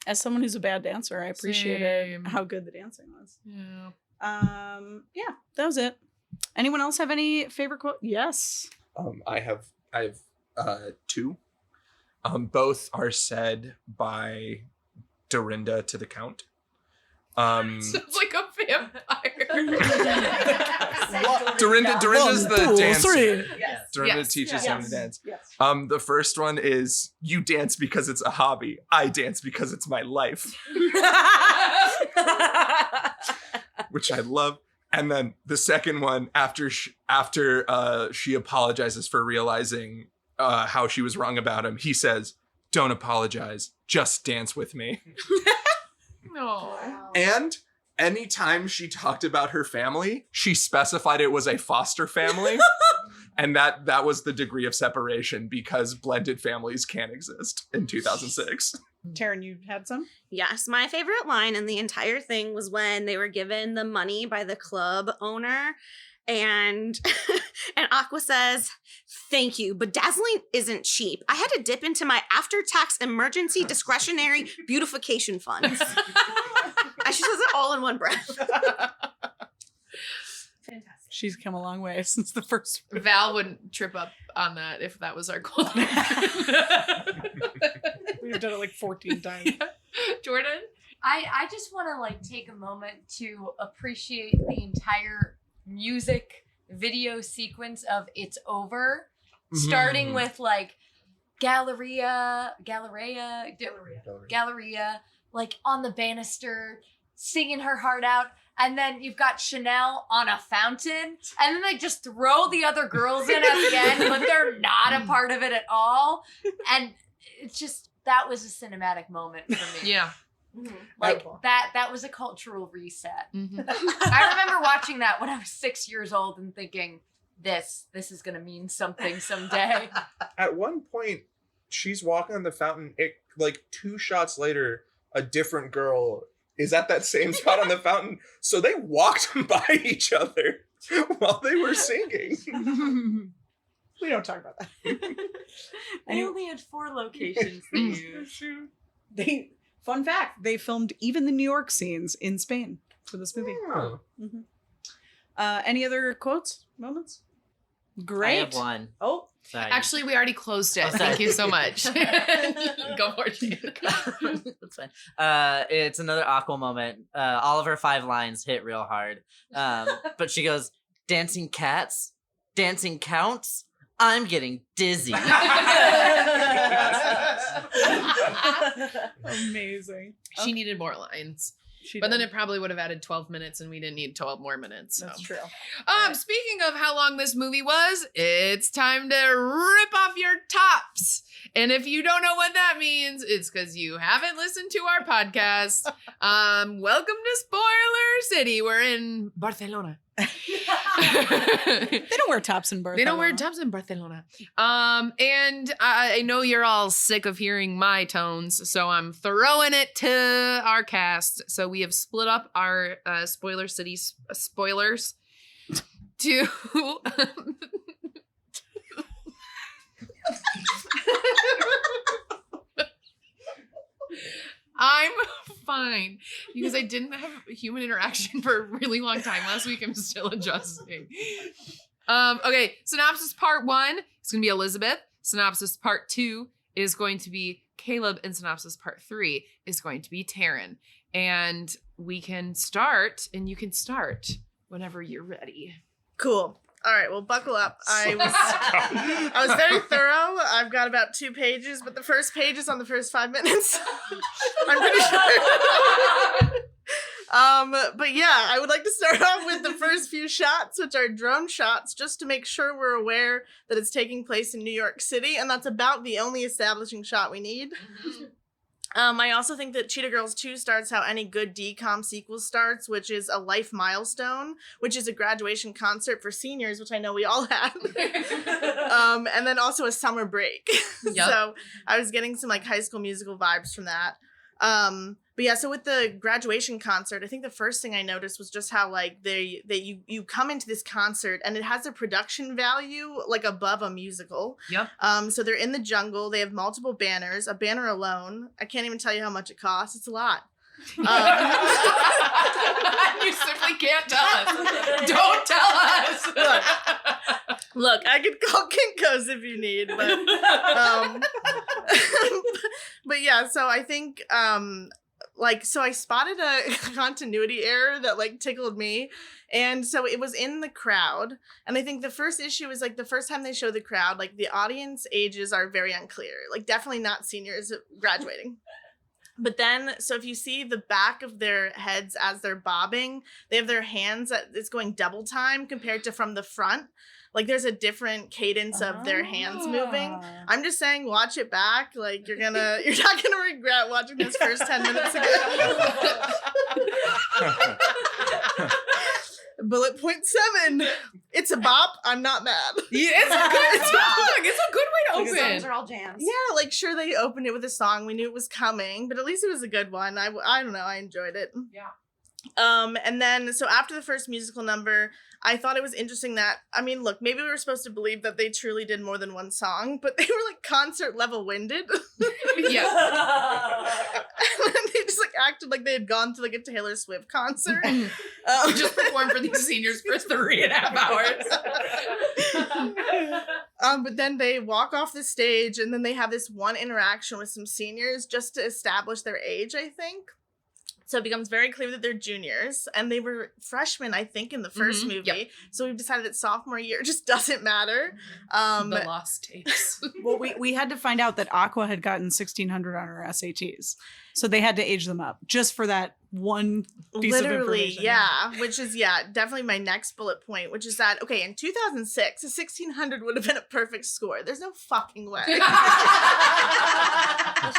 As someone who's a bad dancer, I appreciated Same. how good the dancing was. Yeah. Yeah, that was it. Anyone else have any favorite quote? Yes. I have two. Both are said by Dorinda to the Count. Sounds like a vampire. Dorinda's the dancer. Yes. Dorinda Yes. teaches him to dance. Yes. The first one is, you dance because it's a hobby. I dance because it's my life. Which I love. And then the second one, after she apologizes for realizing how she was wrong about him, he says, don't apologize, just dance with me. No. And anytime she talked about her family, she specified it was a foster family. And that was the degree of separation, because blended families can exist in 2006. Taryn, you had some? Yes, my favorite line in the entire thing was when they were given the money by the club owner, and Aqua says, thank you, but dazzling isn't cheap. I had to dip into my after-tax emergency discretionary beautification funds. And she says it all in one breath. Fantastic. She's come a long way since the first. Val wouldn't trip up on that if that was our goal. We've done it like 14 times. Yeah. Jordan? I just want to like take a moment to appreciate the entire music video sequence of It's Over, starting with like Galleria, like on the banister, singing her heart out. And then you've got Chanel on a fountain. And then they just throw the other girls in at the end, but they're not a part of it at all. And it's just, that was a cinematic moment for me. Yeah. Like that was a cultural reset. Mm-hmm. I remember watching that when I was 6 years old and thinking, this is going to mean something someday. At one point, she's walking on the fountain. Like 2 shots later, a different girl is at that same spot on the fountain. So they walked by each other while they were singing. We don't talk about that. They only had 4 locations they used. Fun fact, they filmed even the New York scenes in Spain for this movie. Yeah. Any other quotes, moments? Great. I have one. Oh, Sorry. Actually, we already closed it. Oh, sorry. Thank you so much. Go for it. That's fine. It's another Aqua moment. All of her 5 lines hit real hard. But she goes, dancing cats, dancing counts, I'm getting dizzy. amazing. She needed more lines. She But then did. it probably would have added 12 minutes and we didn't need 12 more minutes. So. That's true. Speaking of how long this movie was, it's time to rip off your tops. And if you don't know what that means, it's because you haven't listened to our podcast. Welcome to Spoiler City. We're in Barcelona. They don't wear tops in Barcelona. They don't wear tops in Barcelona. And I know you're all sick of hearing my tones, so I'm throwing it to our cast. So we have split up our Spoiler City spoilers to... I'm fine because I didn't have human interaction for a really long time last week. I'm still adjusting. Okay, synopsis part 1 is going to be Elizabeth. Synopsis part 2 is going to be Caleb, and synopsis part 3 is going to be Taryn. And we can start, and you can start whenever you're ready. Cool. All right, well, buckle up. I was very thorough. I've got about 2 pages, but the first page is on the first 5 minutes. I'm pretty sure. But yeah, I would like to start off with the first few shots, which are drone shots, just to make sure we're aware that it's taking place in New York City, and that's about the only establishing shot we need. I also think that Cheetah Girls 2 starts how any good DCOM sequel starts, which is a life milestone, which is a graduation concert for seniors, which I know we all had. And then also a summer break. Yep. So I was getting some like High School Musical vibes from that. But yeah, so with the graduation concert, I think the first thing I noticed was just how like you come into this concert and it has a production value like above a musical. Yep. So they're in the jungle. They have multiple banners. A banner alone, I can't even tell you how much it costs. It's a lot. You simply can't tell us. Don't tell us. Look, I could call Kinko's if you need, but but yeah, so I think so I spotted a continuity error that like tickled me. And so it was in the crowd. And I think the first issue is like the first time they show the crowd, like the audience ages are very unclear. Like definitely not seniors graduating. But then, so if you see the back of their heads as they're bobbing, they have their hands it's going double time compared to from the front. Like there's a different cadence of their hands moving. I'm just saying, watch it back. Like you're not gonna regret watching this first 10 minutes again. Bullet point 7. It's a bop. I'm not mad. Yeah, it's a good song. It's a good way to The songs open. are all jams. Yeah, like sure they opened it with a song. We knew it was coming, but at least it was a good one. I don't know. I enjoyed it. Yeah. And then so after the first musical number, I thought it was interesting that, I mean, look, maybe we were supposed to believe that they truly did more than one song, but they were like concert level winded. Yeah. And they just like acted like they had gone to like a Taylor Swift concert. We just performed for these seniors for 3.5 hours. But then they walk off the stage and then they have this one interaction with some seniors just to establish their age, I think. So it becomes very clear that they're juniors, and they were freshmen, I think, in the first movie. Yep. So we've decided that sophomore year just doesn't matter. The lost tapes. Well, we had to find out that Aqua had gotten 1,600 on her SATs. So they had to age them up just for that one piece of Literally, information. yeah. Which is, definitely my next bullet point, which is that, okay, in 2006, a 1,600 would have been a perfect score. There's no fucking way. Well,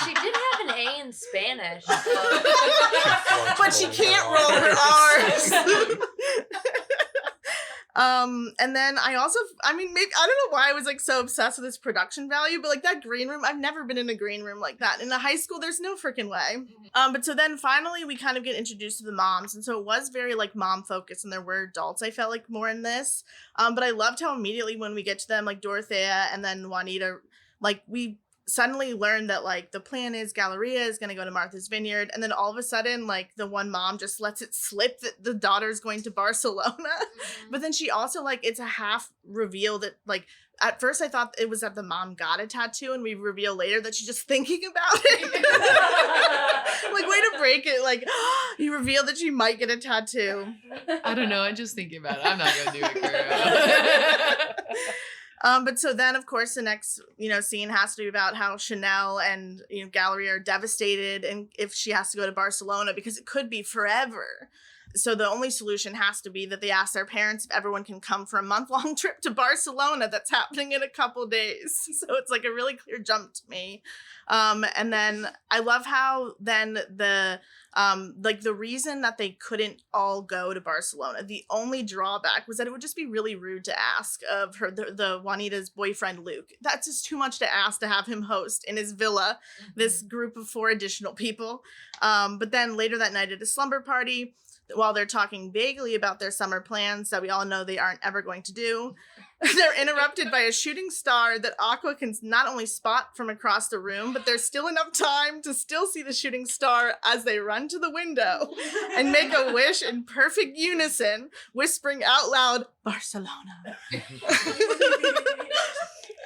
she did have an A in Spanish. So. But she can't roll her R's. And then maybe I don't know why I was like so obsessed with this production value, but like that green room, I've never been in a green room like that. In a high school, there's no freaking way. But so then finally we kind of get introduced to the moms. And so it was very like mom focused and there were adults, I felt like, more in this. But I loved how immediately when we get to them, like Dorothea and then Juanita, like we suddenly learned that like the plan is Galleria is going to go to Martha's Vineyard, and then all of a sudden like the one mom just lets it slip that the daughter's going to Barcelona. But then she also like, it's a half reveal that like at first I thought it was that the mom got a tattoo, and we reveal later that she's just thinking about it. Like, way to break it. Like, you reveal that she might get a tattoo. I don't know, I'm just thinking about it. I'm not gonna do it, girl. But so then, of course, the next, scene has to be about how Chanel and, Galleria are devastated, and if she has to go to Barcelona, because it could be forever. So the only solution has to be that they ask their parents if everyone can come for a month-long trip to Barcelona that's happening in a couple days. So it's like a really clear jump to me. And then I love how then the reason that they couldn't all go to Barcelona, the only drawback was that it would just be really rude to ask of her, the Juanita's boyfriend, Luke. That's just too much to ask to have him host in his villa, this group of 4 additional people. But then later that night at a slumber party, while they're talking vaguely about their summer plans that we all know they aren't ever going to do, they're interrupted by a shooting star that Aqua can not only spot from across the room, but there's still enough time to still see the shooting star as they run to the window and make a wish in perfect unison, whispering out loud, Barcelona.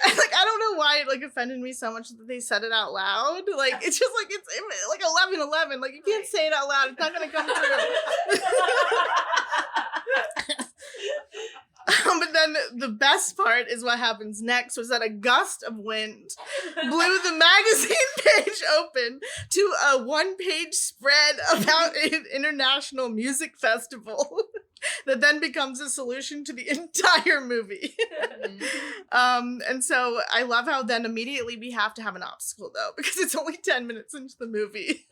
Like, I don't know why it, like, offended me so much that they said it out loud. Like, it's just, like, it's like 11:11. Like, you can't say it out loud. It's not going to come through. But then the best part is what happens next, was that a gust of wind blew the magazine page open to a 1-page spread about an international music festival that then becomes a solution to the entire movie. And so I love how then immediately we have to have an obstacle, though, because it's only 10 minutes into the movie.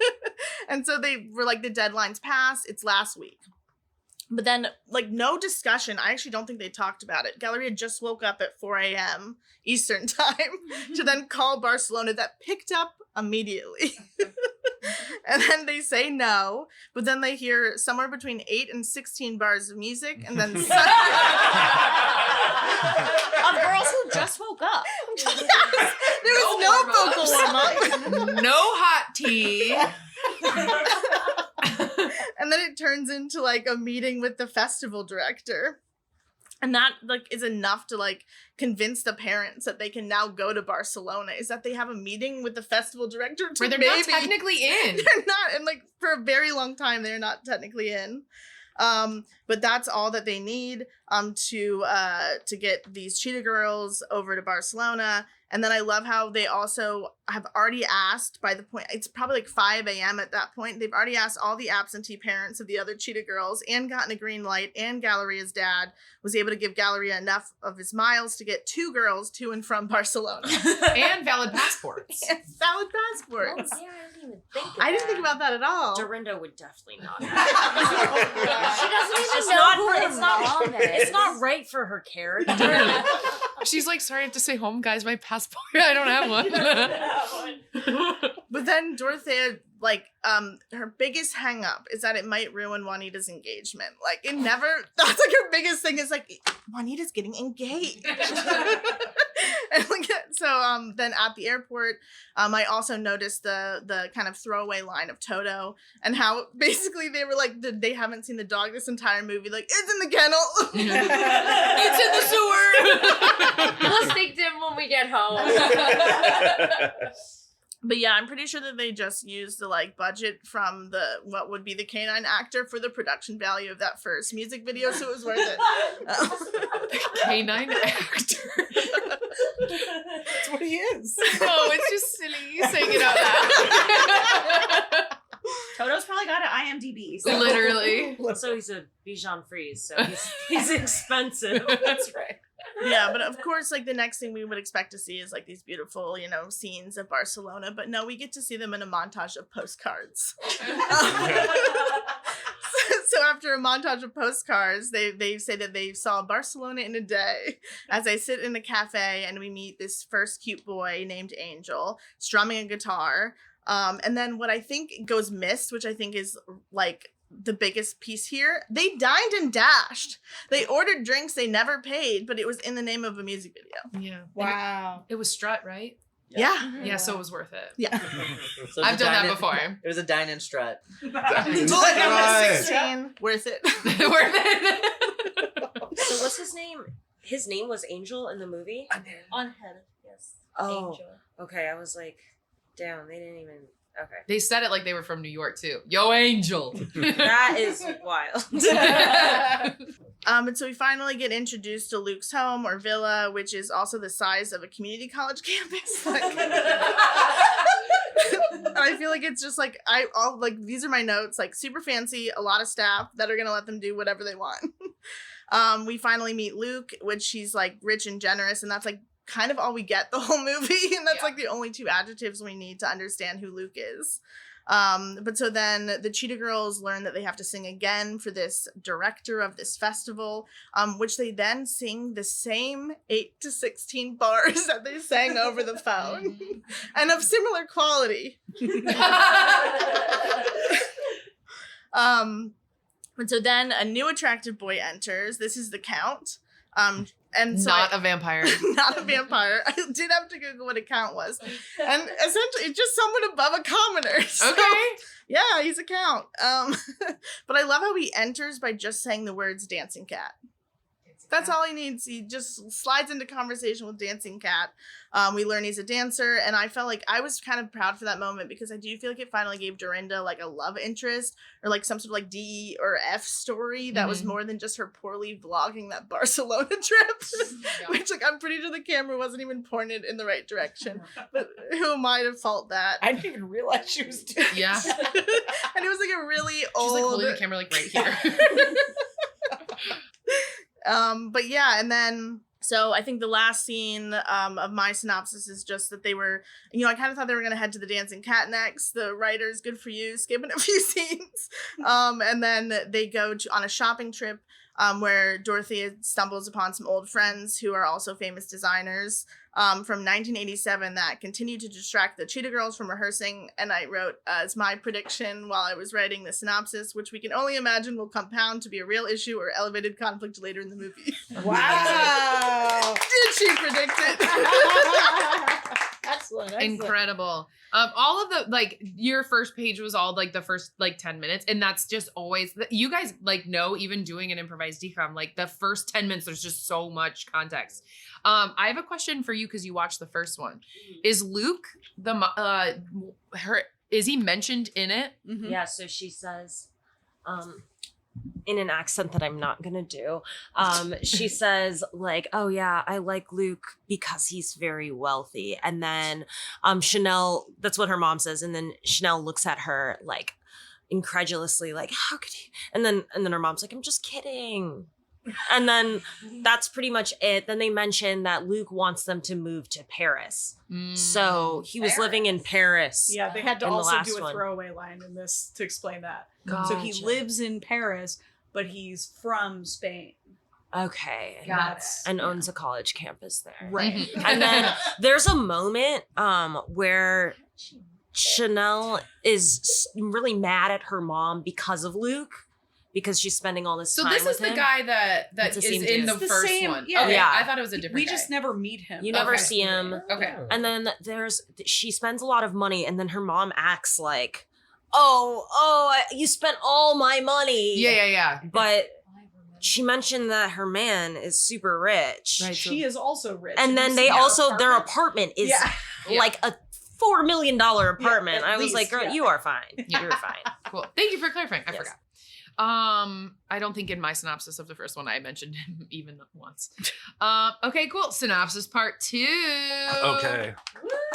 And so they were like, the deadline's passed, it's last week. But then, like, no discussion. I actually don't think they talked about it. Galleria just woke up at 4 a.m. Eastern time to then call Barcelona, that picked up immediately. And then they say no, but then they hear somewhere between 8 and 16 bars of music, and then of girls who just woke up. Yes, there was no vocal warm-up. No hot tea. And then it turns into like a meeting with the festival director. And that like is enough to like convince the parents that they can now go to Barcelona, is that they have a meeting with the festival director where they're not technically in. They're not, and like for a very long time they're not technically in. But that's all that they need to get these Cheetah girls over to Barcelona. And then I love how they also have already asked, by the point, it's probably like 5 a.m. at that point, they've already asked all the absentee parents of the other Cheetah girls and gotten a green light, and Galleria's dad was able to give Galleria enough of his miles to get 2 girls to and from Barcelona. And valid passports. And valid passports. Oh, yeah, I didn't even think of I didn't think about that at all. Dorinda would definitely not. She doesn't even know who her mom is. It's not right for her character. She's like, sorry, I have to stay home, guys. My passport, I don't have one. But then Dorothea, like, her biggest hang up is that it might ruin Juanita's engagement. Like, it never, that's like her biggest thing, is like, Juanita's getting engaged. And like, so then at the airport, I also noticed the kind of throwaway line of Toto, and how basically they were like, they haven't seen the dog this entire movie. Like, it's in the kennel. It's in the sewer. We'll speak to him when we get home. But yeah, I'm pretty sure that they just used the like budget from what would be the canine actor for the production value of that first music video, so it was worth it. Canine actor. That's what he is. Oh, it's just silly saying it out loud. Toto's probably got an IMDb. So. Literally. So he's a Bichon Frise, so he's expensive. That's right. Yeah, but of course, like, the next thing we would expect to see is like these beautiful, scenes of Barcelona. But no, we get to see them in a montage of postcards. So after after a montage of postcards, they say that they saw Barcelona in a day as I sit in a cafe and we meet this first cute boy named Angel strumming a guitar. And then what I think goes missed, which I think is like the biggest piece here, they dined and dashed. They ordered drinks they never paid, but it was in the name of a music video. Yeah. Wow. It was Strut, right? Yeah. Yeah, so it was worth it. Yeah. So I've done that dine-in- before. It was a dine and strut. Right. 16, worth it. Worth it. So what's his name? His name was Angel in the movie? Unhead. Yes. Oh. Angel. Okay, I was like, damn, they didn't even. Okay. They said it like they were from New York too. Yo, Angel. That is wild. And so we finally get introduced to Luke's home or villa, which is also the size of a community college campus. I feel like it's just like these are my notes, like super fancy, a lot of staff that are gonna let them do whatever they want. We finally meet Luke, which he's like rich and generous, and that's like kind of all we get the whole movie, and that's like the only two adjectives we need to understand who Luke is. But so then the Cheetah Girls learn that they have to sing again for this director of this festival, which they then sing the same 8 to 16 bars that they sang over the phone, and of similar quality. And so then a new attractive boy enters. This is the Count. And so Not a vampire. Not a vampire. I did have to Google what a count was. And essentially, it's just someone above a commoner. So, Okay. yeah, he's a count. But I love how he enters by just saying the words dancing cat. That's all he needs. He just slides into conversation with Dancing Cat. We learn he's a dancer, and I felt like I was kind of proud for that moment because I do feel like it finally gave Dorinda like a love interest or like some sort of like D or F story that was more than just her poorly vlogging that Barcelona trip, which like I'm pretty sure the camera wasn't even pointed in the right direction. But who am I to fault that? I didn't even realize she was doing Yeah. And it was like a really She's old. like holding the camera like right here. But yeah, and then so I think the last scene of my synopsis is just that they were, I kind of thought they were gonna head to the Dancing Cat next. The writers, good for you, skipping a few scenes. And then they go on a shopping trip where Dorothea stumbles upon some old friends who are also famous designers from 1987 that continue to distract the Cheetah Girls from rehearsing. And I wrote as my prediction while I was writing the synopsis, which we can only imagine will compound to be a real issue or elevated conflict later in the movie. Wow. Did she predict it? Excellent. Incredible. All of the like your first page was all like the first like 10 minutes, and that's just always you guys like know, even doing an improvised decom, like the first 10 minutes there's just so much context. I have a question for you because you watched the first one. Is Luke is he mentioned in it? Mm-hmm. Yeah, so she says in an accent that I'm not gonna do, she says like, oh yeah, I like Luke because he's very wealthy. And then Chanel, that's what her mom says, and then Chanel looks at her like incredulously, like, how could you? And then her mom's like, I'm just kidding. And then that's pretty much it. Then they mention that Luke wants them to move to Paris. So he was living in Paris. Yeah, they had to in the also last do a one. throwaway line in this to explain that. Gotcha. So he lives in Paris, but he's from Spain. Okay. And owns a college campus there. Right. And then there's a moment where Chanel is really mad at her mom because of Luke, because she's spending all this So time this with is the him. guy that It's the is same in dude. the It's the first same- one. yeah. Okay, Yeah. I thought it was a different We guy. just never meet him. You never Okay. see him. Okay. And then she spends a lot of money, and then her mom acts like, oh, you spent all my money. Yeah. But she mentioned that her man is super rich. Right. She is also rich. And then you they see also, their apartment is Yeah. like a $4 million apartment. at I was least, like, girl, yeah. you are fine. Yeah. You're fine. Cool. Thank you for clarifying. I Yes. forgot. I don't think in my synopsis of the first one I mentioned him even once. Okay, cool. Synopsis part 2. Okay.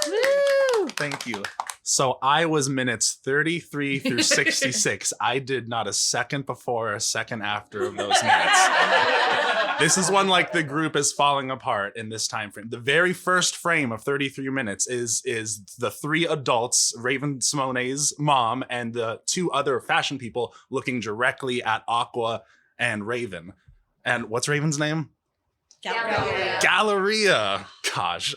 Woo! Thank you. So I was minutes 33 through 66. I did not a second before or a second after of those minutes. This is when like the group is falling apart in this time frame. The very first frame of 33 minutes is the three adults, Raven Simone's mom and the two other fashion people looking directly at Aqua and Raven. And what's Raven's name? Galleria. Gosh.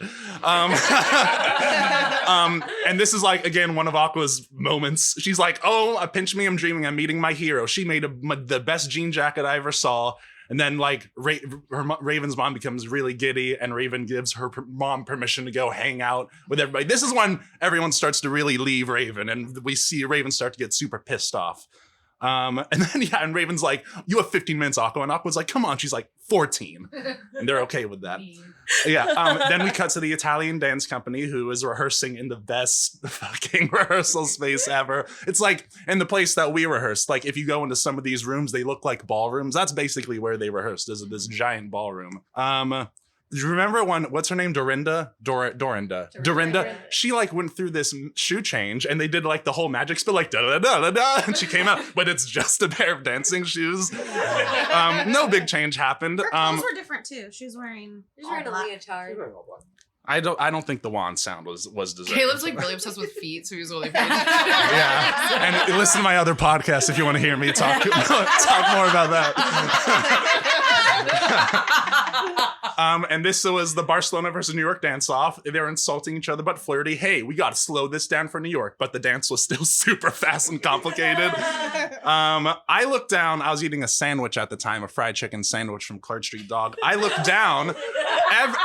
And this is like, again, one of Aqua's moments. She's like, oh, pinch me, I'm dreaming. I'm meeting my hero. She made the best jean jacket I ever saw. And then like Raven's mom becomes really giddy and Raven gives her mom permission to go hang out with everybody. This is when everyone starts to really leave Raven and we see Raven start to get super pissed off. And then, and Raven's like, you have 15 minutes, Aqua. And Aqua's like, come on. She's like, 14. And they're okay with that. Then we cut to the Italian dance company who is rehearsing in the best fucking rehearsal space ever. It's like in the place that we rehearsed. Like if you go into some of these rooms, they look like ballrooms. That's basically where they rehearsed, is this giant ballroom. Do you remember when, what's her name? Dorinda? She like went through this shoe change and they did like the whole magic spell, like da-da-da-da-da, and she came out, but it's just a pair of dancing shoes. No big change happened. Her clothes were different too. She was wearing a leotard. I don't think the wand sound was deserved. Caleb's like really obsessed with feet, so he was really Yeah. And listen to my other podcast if you want to hear me talk more about that. And this was the Barcelona versus New York dance-off. They were insulting each other, but flirty. Hey, we got to slow this down for New York. But the dance was still super fast and complicated. I looked down. I was eating a sandwich at the time, a fried chicken sandwich from Clark Street Dog. I looked down.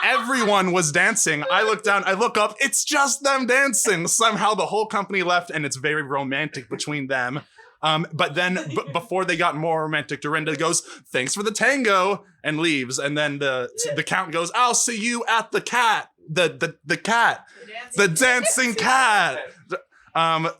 Everyone was dancing. I look down. I look up. It's just them dancing. Somehow the whole company left, and it's very romantic between them. But then before they got more romantic, Dorinda goes, thanks for the tango, and leaves. And then the count goes, I'll see you at the cat. The cat. The dancing cat.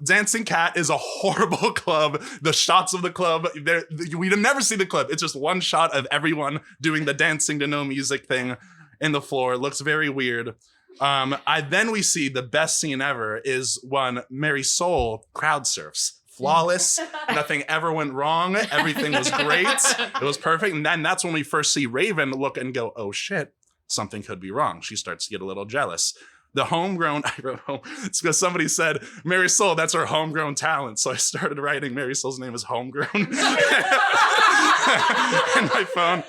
Dancing Cat is a horrible club. The shots of the club, we never see the club. It's just one shot of everyone doing the dancing to no music thing in the floor. It looks very weird. Then we see the best scene ever is when Mary Soul crowd surfs. Flawless. Nothing ever went wrong. Everything was great. It was perfect. And then that's when we first see Raven look and go, oh shit, something could be wrong. She starts to get a little jealous. The homegrown, I wrote home, it's because somebody said, Mary Soul, that's her homegrown talent. So I started writing Mary Soul's name is Homegrown in my phone.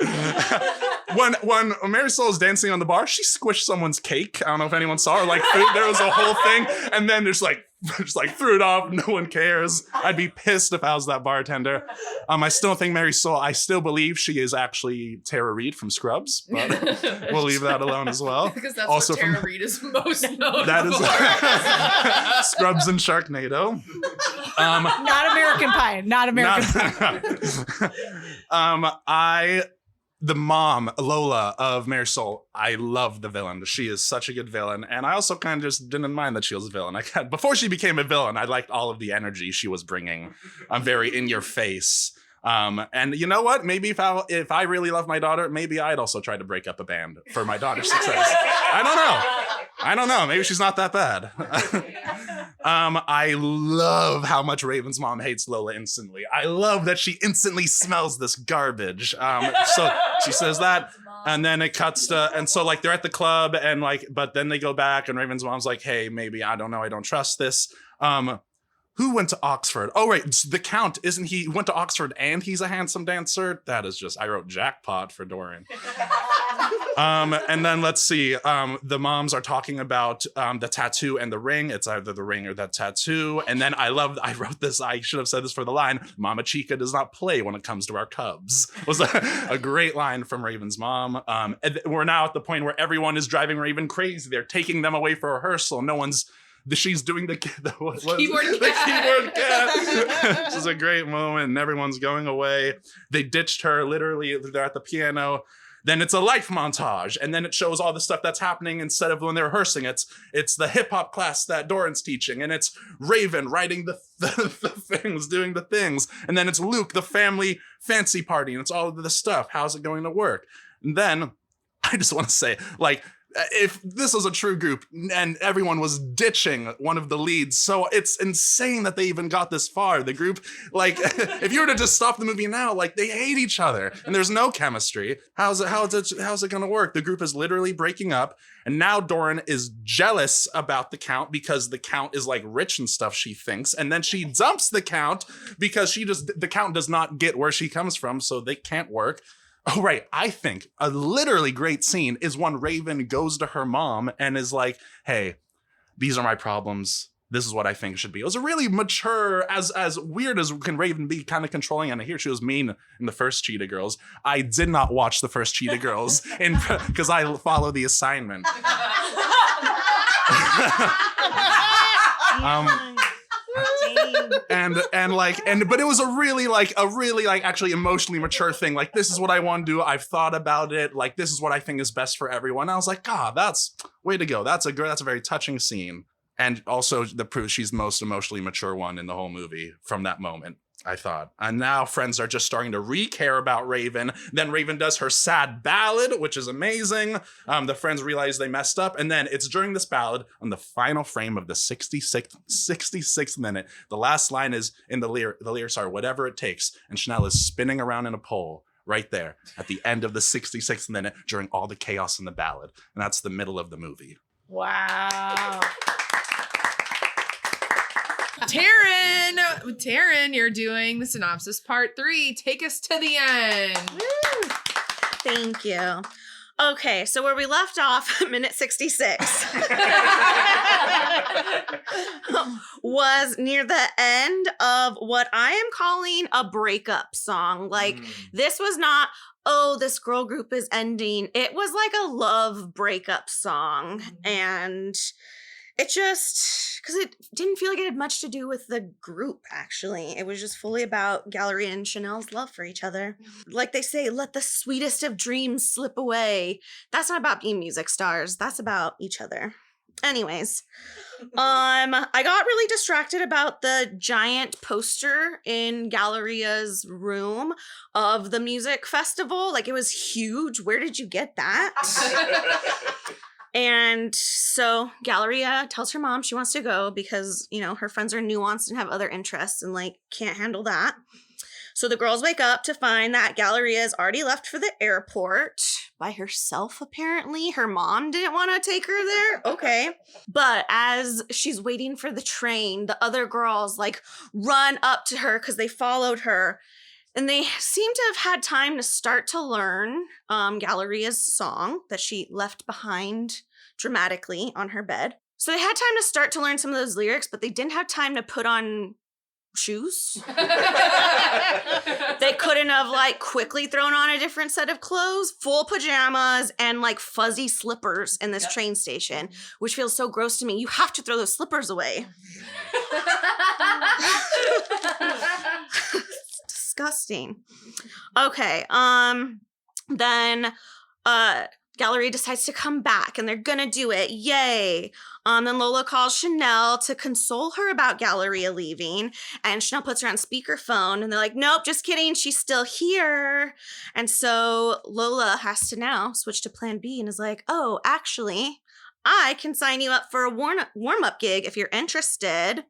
When Mary Soul is dancing on the bar, she squished someone's cake. I don't know if anyone saw her, like food. There was a whole thing. And then there's like, just like threw it off. No one cares. I'd be pissed if I was that bartender. I still think Mary Soul, I still believe she is actually Tara Reid from Scrubs, but we'll leave that alone as well. Because that's also what Tara Reid is most known that for. Is Scrubs and Sharknado. Not American Pie. Not American Pie. The mom, Lola, of Mary Soul, I love the villain. She is such a good villain. And I also kind of just didn't mind that she was a villain. Before she became a villain, I liked all of the energy she was bringing. I'm very in your face. And you know what? Maybe if I really love my daughter, maybe I'd also try to break up a band for my daughter's success. I don't know. Maybe she's not that bad. I love how much Raven's mom hates Lola instantly. I love that she instantly smells this garbage. So she says that, and then it cuts to, and so like they're at the club and like, but then they go back and Raven's mom's like, hey, maybe, I don't know, I don't trust this. Who went to Oxford? Oh, right. The Count, isn't he went to Oxford and he's a handsome dancer? That is just, I wrote jackpot for Dorian. And then let's see. The moms are talking about the tattoo and the ring. It's either the ring or that tattoo. And then I wrote this, I should have said this for the line, Mama Chica does not play when it comes to our cubs. Was a great line from Raven's mom. And we're now at the point where everyone is driving Raven crazy. They're taking them away for rehearsal. She's doing the keyboard cat. Which is a great moment, and everyone's going away. They ditched her, literally, they're at the piano. Then it's a life montage, and then it shows all the stuff that's happening instead of when they're rehearsing. It's the hip-hop class that Doran's teaching, and it's Raven writing the things, doing the things. And then it's Luke, the family fancy party, and it's all of this stuff. How's it going to work? And then, I just want to say, like, if this was a true group and everyone was ditching one of the leads. So it's insane that they even got this far. The group, like, if you were to just stop the movie now, like, they hate each other and there's no chemistry. How's it gonna work? The group is literally breaking up, and now Doran is jealous about the Count because the Count is like rich and stuff, she thinks, and then she dumps the Count because the Count does not get where she comes from, so they can't work. Oh, right. I think a literally great scene is when Raven goes to her mom and is like, hey, these are my problems. This is what I think should be. It was a really mature, as weird as can Raven be, kind of controlling. And I hear she was mean in the first Cheetah Girls. I did not watch the first Cheetah Girls because I follow the assignment. But it was a really actually emotionally mature thing. Like, this is what I want to do. I've thought about it. Like, this is what I think is best for everyone. I was like, God, that's way to go. That's a very touching scene. And also the proof she's the most emotionally mature one in the whole movie from that moment, I thought. And now friends are just starting to re-care about Raven. Then Raven does her sad ballad, which is amazing. The friends realize they messed up. And then it's during this ballad, on the final frame of the 66th minute, the last line is in the lyrics are, whatever it takes. And Chanel is spinning around in a pole right there at the end of the 66th minute during all the chaos in the ballad. And that's the middle of the movie. Wow. Taryn, you're doing the synopsis part 3. Take us to the end. Woo. Thank you. Okay, so where we left off, minute 66, was near the end of what I am calling a breakup song. Like, this was not, oh, this girl group is ending. It was like a love breakup song. And it just, because it didn't feel like it had much to do with the group, actually. It was just fully about Galleria and Chanel's love for each other. Like they say, let the sweetest of dreams slip away. That's not about being music stars. That's about each other. Anyways, I got really distracted about the giant poster in Galleria's room of the music festival. Like, it was huge. Where did you get that? And so Galleria tells her mom she wants to go because, you know, her friends are nuanced and have other interests and, like, can't handle that. So the girls wake up to find that Galleria is already left for the airport by herself, apparently. Her mom didn't want to take her there. Okay. But as she's waiting for the train, the other girls, like, run up to her because they followed her. And they seem to have had time to start to learn Galleria's song that she left behind dramatically on her bed. So they had time to start to learn some of those lyrics, but they didn't have time to put on shoes. They couldn't have, like, quickly thrown on a different set of clothes, full pajamas, and, like, fuzzy slippers in this train station, which feels so gross to me. You have to throw those slippers away. Disgusting. Okay, then Galleria decides to come back and they're gonna do it. Yay. Then Lola calls Chanel to console her about Galleria leaving, and Chanel puts her on speakerphone and they're like, nope, just kidding, she's still here. And so Lola has to now switch to plan B and is like, oh, actually, I can sign you up for a warm-up gig if you're interested.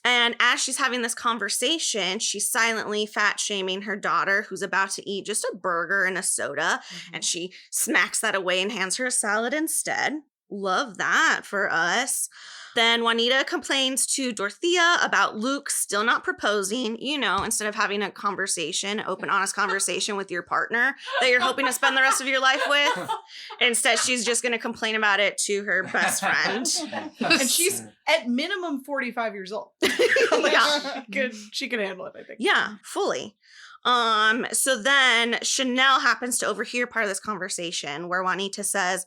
And as she's having this conversation, she's silently fat-shaming her daughter, who's about to eat just a burger and a soda. And she smacks that away and hands her a salad instead. Love that for us. Then Juanita complains to Dorothea about Luke still not proposing. You know, instead of having a conversation, open, honest conversation with your partner that you're hoping to spend the rest of your life with. Instead, she's just going to complain about it to her best friend. And she's at minimum 45 years old. Yeah. She could handle it, I think. Yeah, fully. So then Chanel happens to overhear part of this conversation where Juanita says,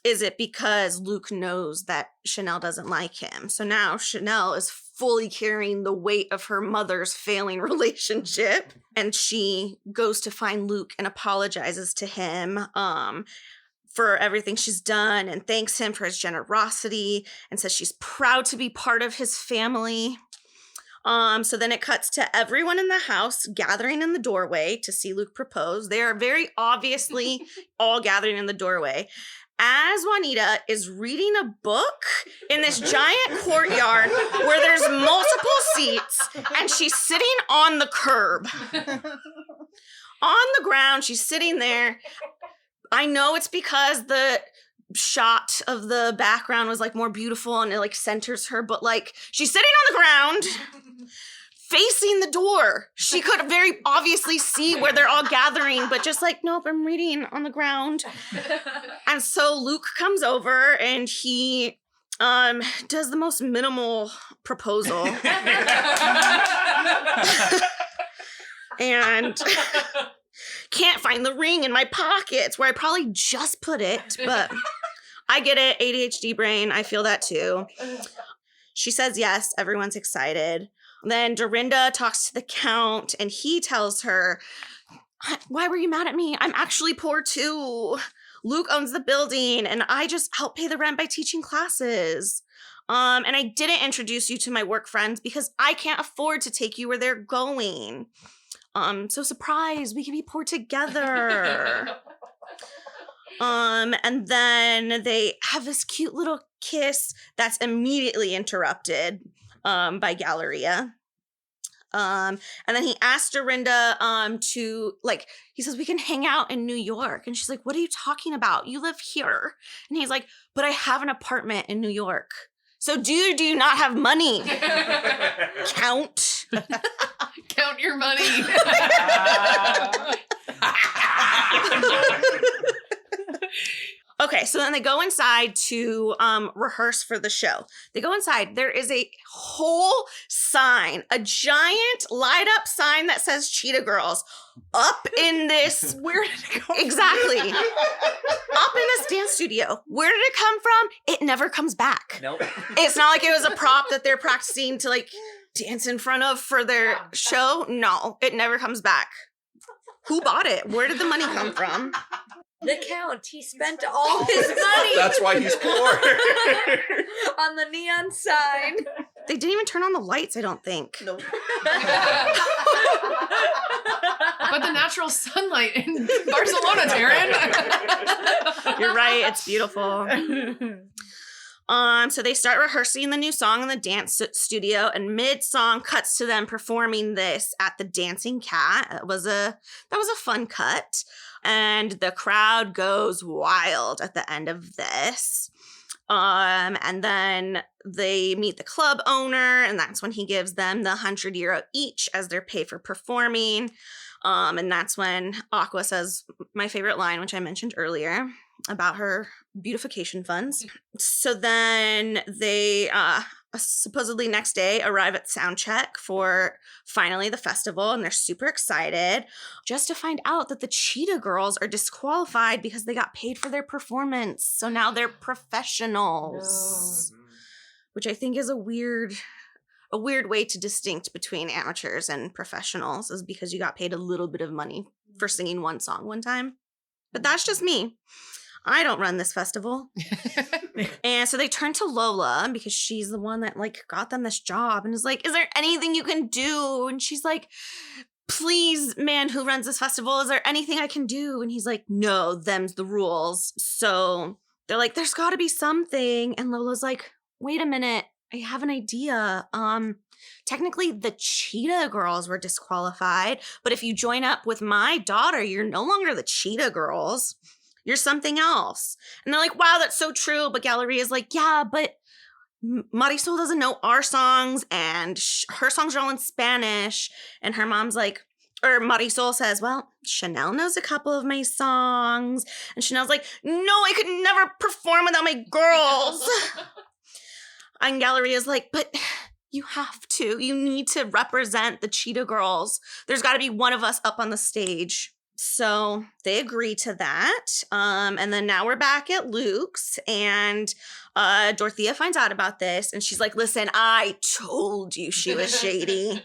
is it because Luke knows that Chanel doesn't like him? So now Chanel is fully carrying the weight of her mother's failing relationship. And she goes to find Luke and apologizes to him, for everything she's done and thanks him for his generosity and says she's proud to be part of his family. So then it cuts to everyone in the house gathering in the doorway to see Luke propose. They are very obviously all gathering in the doorway. as Juanita is reading a book in this giant courtyard where there's multiple seats, and she's sitting on the curb. On the ground, she's sitting there. I know it's because the shot of the background was like more beautiful and it like centers her, but like she's sitting on the ground facing the door. She could very obviously see where they're all gathering, but just like, nope, I'm reading on the ground. And so Luke comes over and he does the most minimal proposal. And can't find the ring in my pockets where I probably just put it, but I get it. ADHD brain. I feel that too. She says yes. Everyone's excited. Then Dorinda talks to the Count and he tells her, why were you mad at me? I'm actually poor too. Luke owns the building and I just help pay the rent by teaching classes. And I didn't introduce you to my work friends because I can't afford to take you where they're going. So surprise, we can be poor together. And then they have this cute little kiss that's immediately interrupted by Galleria. And then he asked Dorinda to, like, he says, we can hang out in New York. And she's like, what are you talking about? You live here. And he's like, but I have an apartment in New York. So do you not have money? Count. Count your money. Okay, so then they go inside to rehearse for the show. They go inside. There is a whole sign, a giant light up sign that says Cheetah Girls up in this. Where did it go? Exactly. Up in this dance studio. Where did it come from? It never comes back. Nope. It's not like it was a prop that they're practicing to like dance in front of for their show. No, it never comes back. Who bought it? Where did the money come from? The Count, he spent all his money. That's why he's poor. On the neon sign. They didn't even turn on the lights, I don't think. Nope. But the natural sunlight in Barcelona, Taryn. You're right, it's beautiful. So they start rehearsing the new song in the dance studio, and mid-song cuts to them performing this at the Dancing Cat. That was a fun cut. And the crowd goes wild at the end of this. And then they meet the club owner, and that's when he gives them the €100 each as their pay for performing. And that's when Aqua says my favorite line, which I mentioned earlier, about her beautification funds. So then they supposedly next day arrive at sound check for finally the festival, and they're super excited just to find out that the Cheetah Girls are disqualified because they got paid for their performance. So now they're professionals, which I think is a weird way to distinct between amateurs and professionals, is because you got paid a little bit of money for singing one song one time. But that's just me. I don't run this festival. And so they turn to Lola because she's the one that like got them this job and is like, is there anything you can do? And she's like, please, man who runs this festival, is there anything I can do? And he's like, no, them's the rules. So they're like, there's got to be something. And Lola's like, wait a minute, I have an idea. Technically the Cheetah Girls were disqualified, but if you join up with my daughter, you're no longer the Cheetah Girls. You're something else. And they're like, wow, that's so true. But Galleria's like, yeah, but Marisol doesn't know our songs, and her songs are all in Spanish. And her mom's like, or Marisol says, well, Chanel knows a couple of my songs. And Chanel's like, no, I could never perform without my girls. And Galleria's like, but you have to. You need to represent the Cheetah Girls. There's got to be one of us up on the stage. So they agree to that. And then now we're back at Luke's, and Dorothea finds out about this, and she's like, listen, I told you she was shady.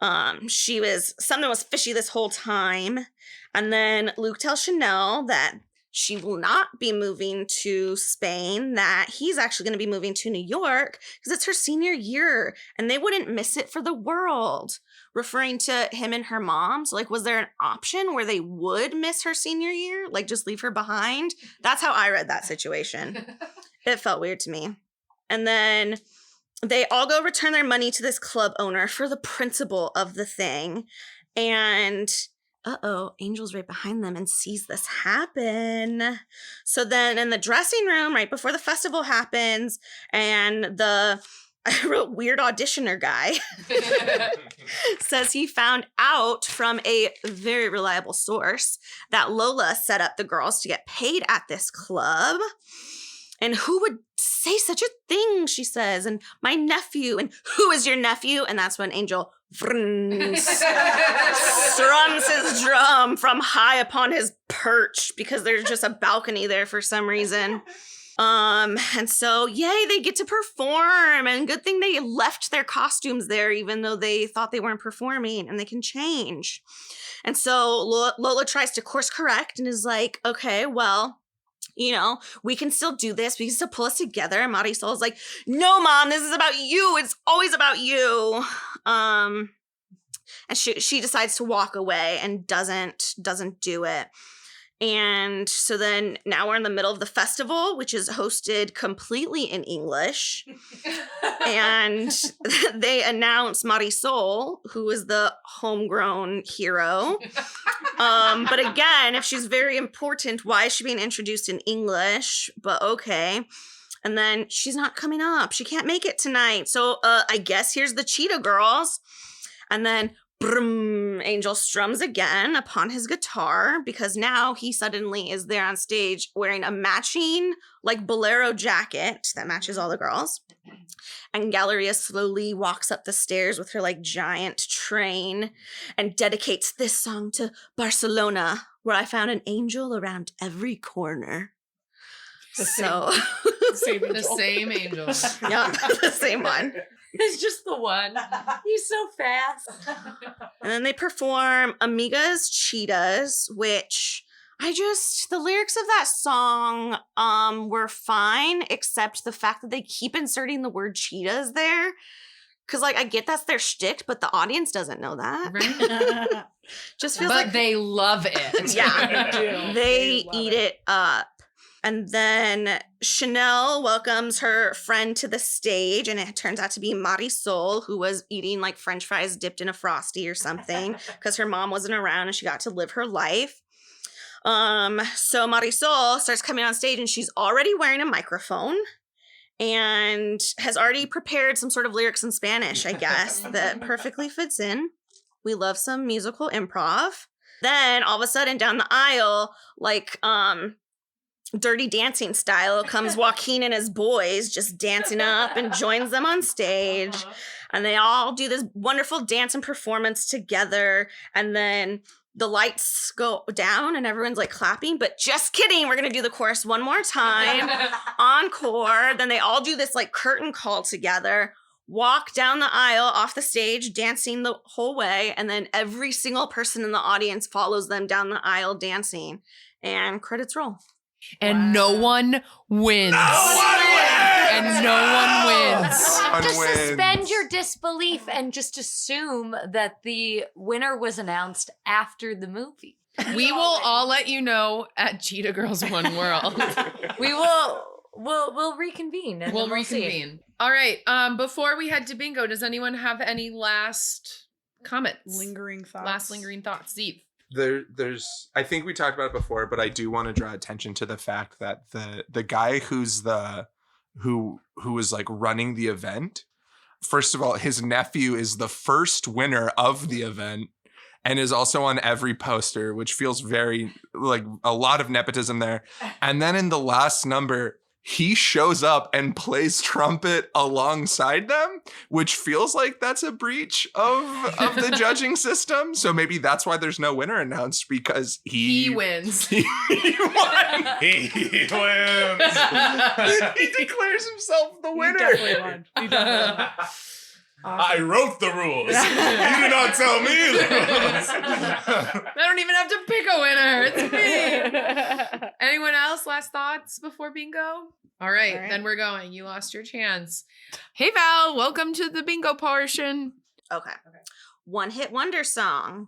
Something was fishy this whole time. And then Luke tells Chanel that she will not be moving to Spain, that he's actually going to be moving to New York because it's her senior year and they wouldn't miss it for the world. Referring to him and her mom. So, like, was there an option where they would miss her senior year? Like, just leave her behind? That's how I read that situation. It felt weird to me. And then they all go return their money to this club owner for the principal of the thing. And Angel's right behind them and sees this happen. So then in the dressing room, right before the festival happens, and I wrote weird auditioner guy says he found out from a very reliable source that Lola set up the girls to get paid at this club. And who would say such a thing, she says, and my nephew, and who is your nephew? And that's when Angel strums his drum from high upon his perch because there's just a balcony there for some reason. And so, yay, they get to perform, and good thing they left their costumes there, even though they thought they weren't performing, and they can change. And so Lola tries to course correct and is like, okay, well, you know, we can still do this. We can still pull us together. And Marisol's like, no, Mom, this is about you. It's always about you. And she decides to walk away and doesn't do it. And so then now we're in the middle of the festival, which is hosted completely in English. And they announce Marisol, who is the homegrown hero. But again, if she's very important, why is she being introduced in English? But okay. And then she's not coming up. She can't make it tonight. So I guess here's the Cheetah girls. And then brum, Angel strums again upon his guitar because now he suddenly is there on stage wearing a matching like bolero jacket that matches all the girls. And Galleria slowly walks up the stairs with her like giant train and dedicates this song to Barcelona, where I found an angel around every corner. The same angel. Yeah, the same one. It's just the one. He's so fast. And then they perform Amigas Cheetahs, which the lyrics of that song were fine, except the fact that they keep inserting the word cheetahs there. Because, like, I get that's their shtick, but the audience doesn't know that. Right. Just feels but they love it. Yeah. They eat it up. And then Chanel welcomes her friend to the stage, and it turns out to be Marisol, who was eating like French fries dipped in a Frosty or something because her mom wasn't around and she got to live her life. So Marisol starts coming on stage, and she's already wearing a microphone and has already prepared some sort of lyrics in Spanish, I guess, that perfectly fits in. We love some musical improv. Then all of a sudden down the aisle, like, Dirty Dancing style, comes Joaquin and his boys just dancing up and joins them on stage. And they all do this wonderful dance and performance together. And then the lights go down and everyone's like clapping, but just kidding. We're going to do the chorus one more time. Encore. Then they all do this like curtain call together, walk down the aisle off the stage, dancing the whole way. And then every single person in the audience follows them down the aisle dancing, and credits roll. And no one wins. And no one wins. Just suspend your disbelief and just assume that the winner was announced after the movie. We will all let you know at Cheetah Girls One World. We'll reconvene. And We'll reconvene. All right. Before we head to bingo, does anyone have any last comments? Lingering thoughts. Last lingering thoughts. Ziv. There's I think we talked about it before, but I do want to draw attention to the fact that the guy who was like running the event, first of all, his nephew is the first winner of the event and is also on every poster, which feels very like a lot of nepotism there. And then in the last number, he shows up and plays trumpet alongside them, which feels like that's a breach of the judging system. So maybe that's why there's no winner announced, because he wins. He won. He wins. He declares himself the winner. He definitely won. I wrote the rules. You did not tell me the rules. I don't even have to pick a winner. It's me. Anyone thoughts before bingo? All right, All right. then we're going. You lost your chance. Hey, Val, welcome to the bingo portion. Okay. One hit wonder song.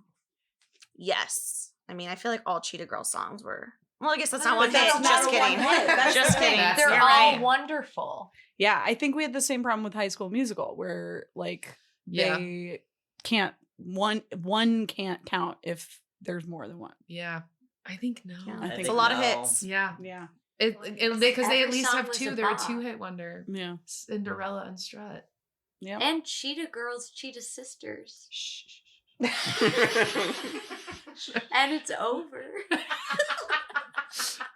Yes. I mean, I feel like all Cheetah Girl songs were. Well, I guess that's not one hit. that's not Just a kidding. one hit. That's Just the thing. kidding. They're You're all right. wonderful. Yeah, I think we had the same problem with High School Musical, where like Yeah. they can't one can't count if there's more than one. Yeah, I think no. Yeah. I think It's a lot of no. hits. Yeah, Yeah, because they at Every least song have was two. a They're a bop. 2-hit wonder. yeah, Cinderella and Strut. yeah. And Cheetah Girls, Cheetah Sisters. And it's over.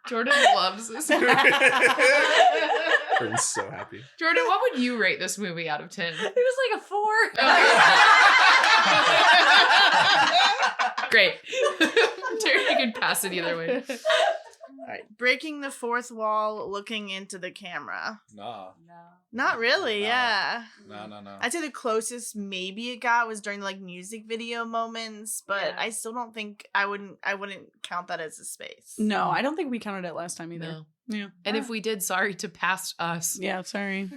Jordan loves this movie. Jordan's so happy. Jordan, what would you rate this movie out of 10? It was like a 4. Great. Taryn, you can pass it either way. All right, breaking the fourth wall, looking into the camera. No. Not really, No. yeah. No. I'd say the closest maybe it got was during like music video moments, but Yeah. I still don't think I wouldn't count that as a space. No, I don't think we counted it last time either. No. Yeah, And if we did, sorry to past us. yeah. Sorry.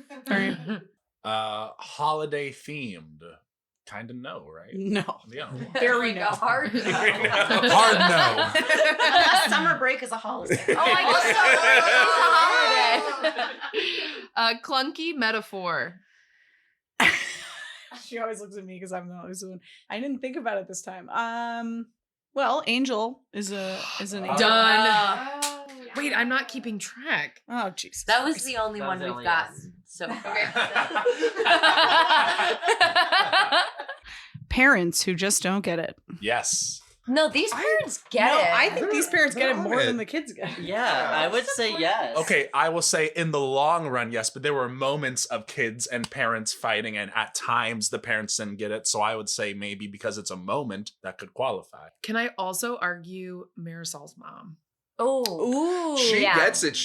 Holiday themed. Kind of no, right? No. Yeah. Very Like no. a hard no. Hard no. Summer break is a holiday. Oh my god, it's a holiday. Clunky metaphor. She always looks at me because I'm always the one. I didn't think about it this time. Well, Angel is an angel. Done. Wait, I'm not keeping track. Oh, Jesus. That was Christ. the only That one was we've only gotten so far. Parents who just don't get it. Yes. No, these parents get No, it. I think these parents get it They're more on than it. the kids get it. Yeah, I would say yes. Okay, I will say in the long run, yes, but there were moments of kids and parents fighting, and at times the parents didn't get it. So I would say maybe because it's a moment that could qualify. Can I also argue Marisol's mom? Oh. Ooh. She Yeah. gets it.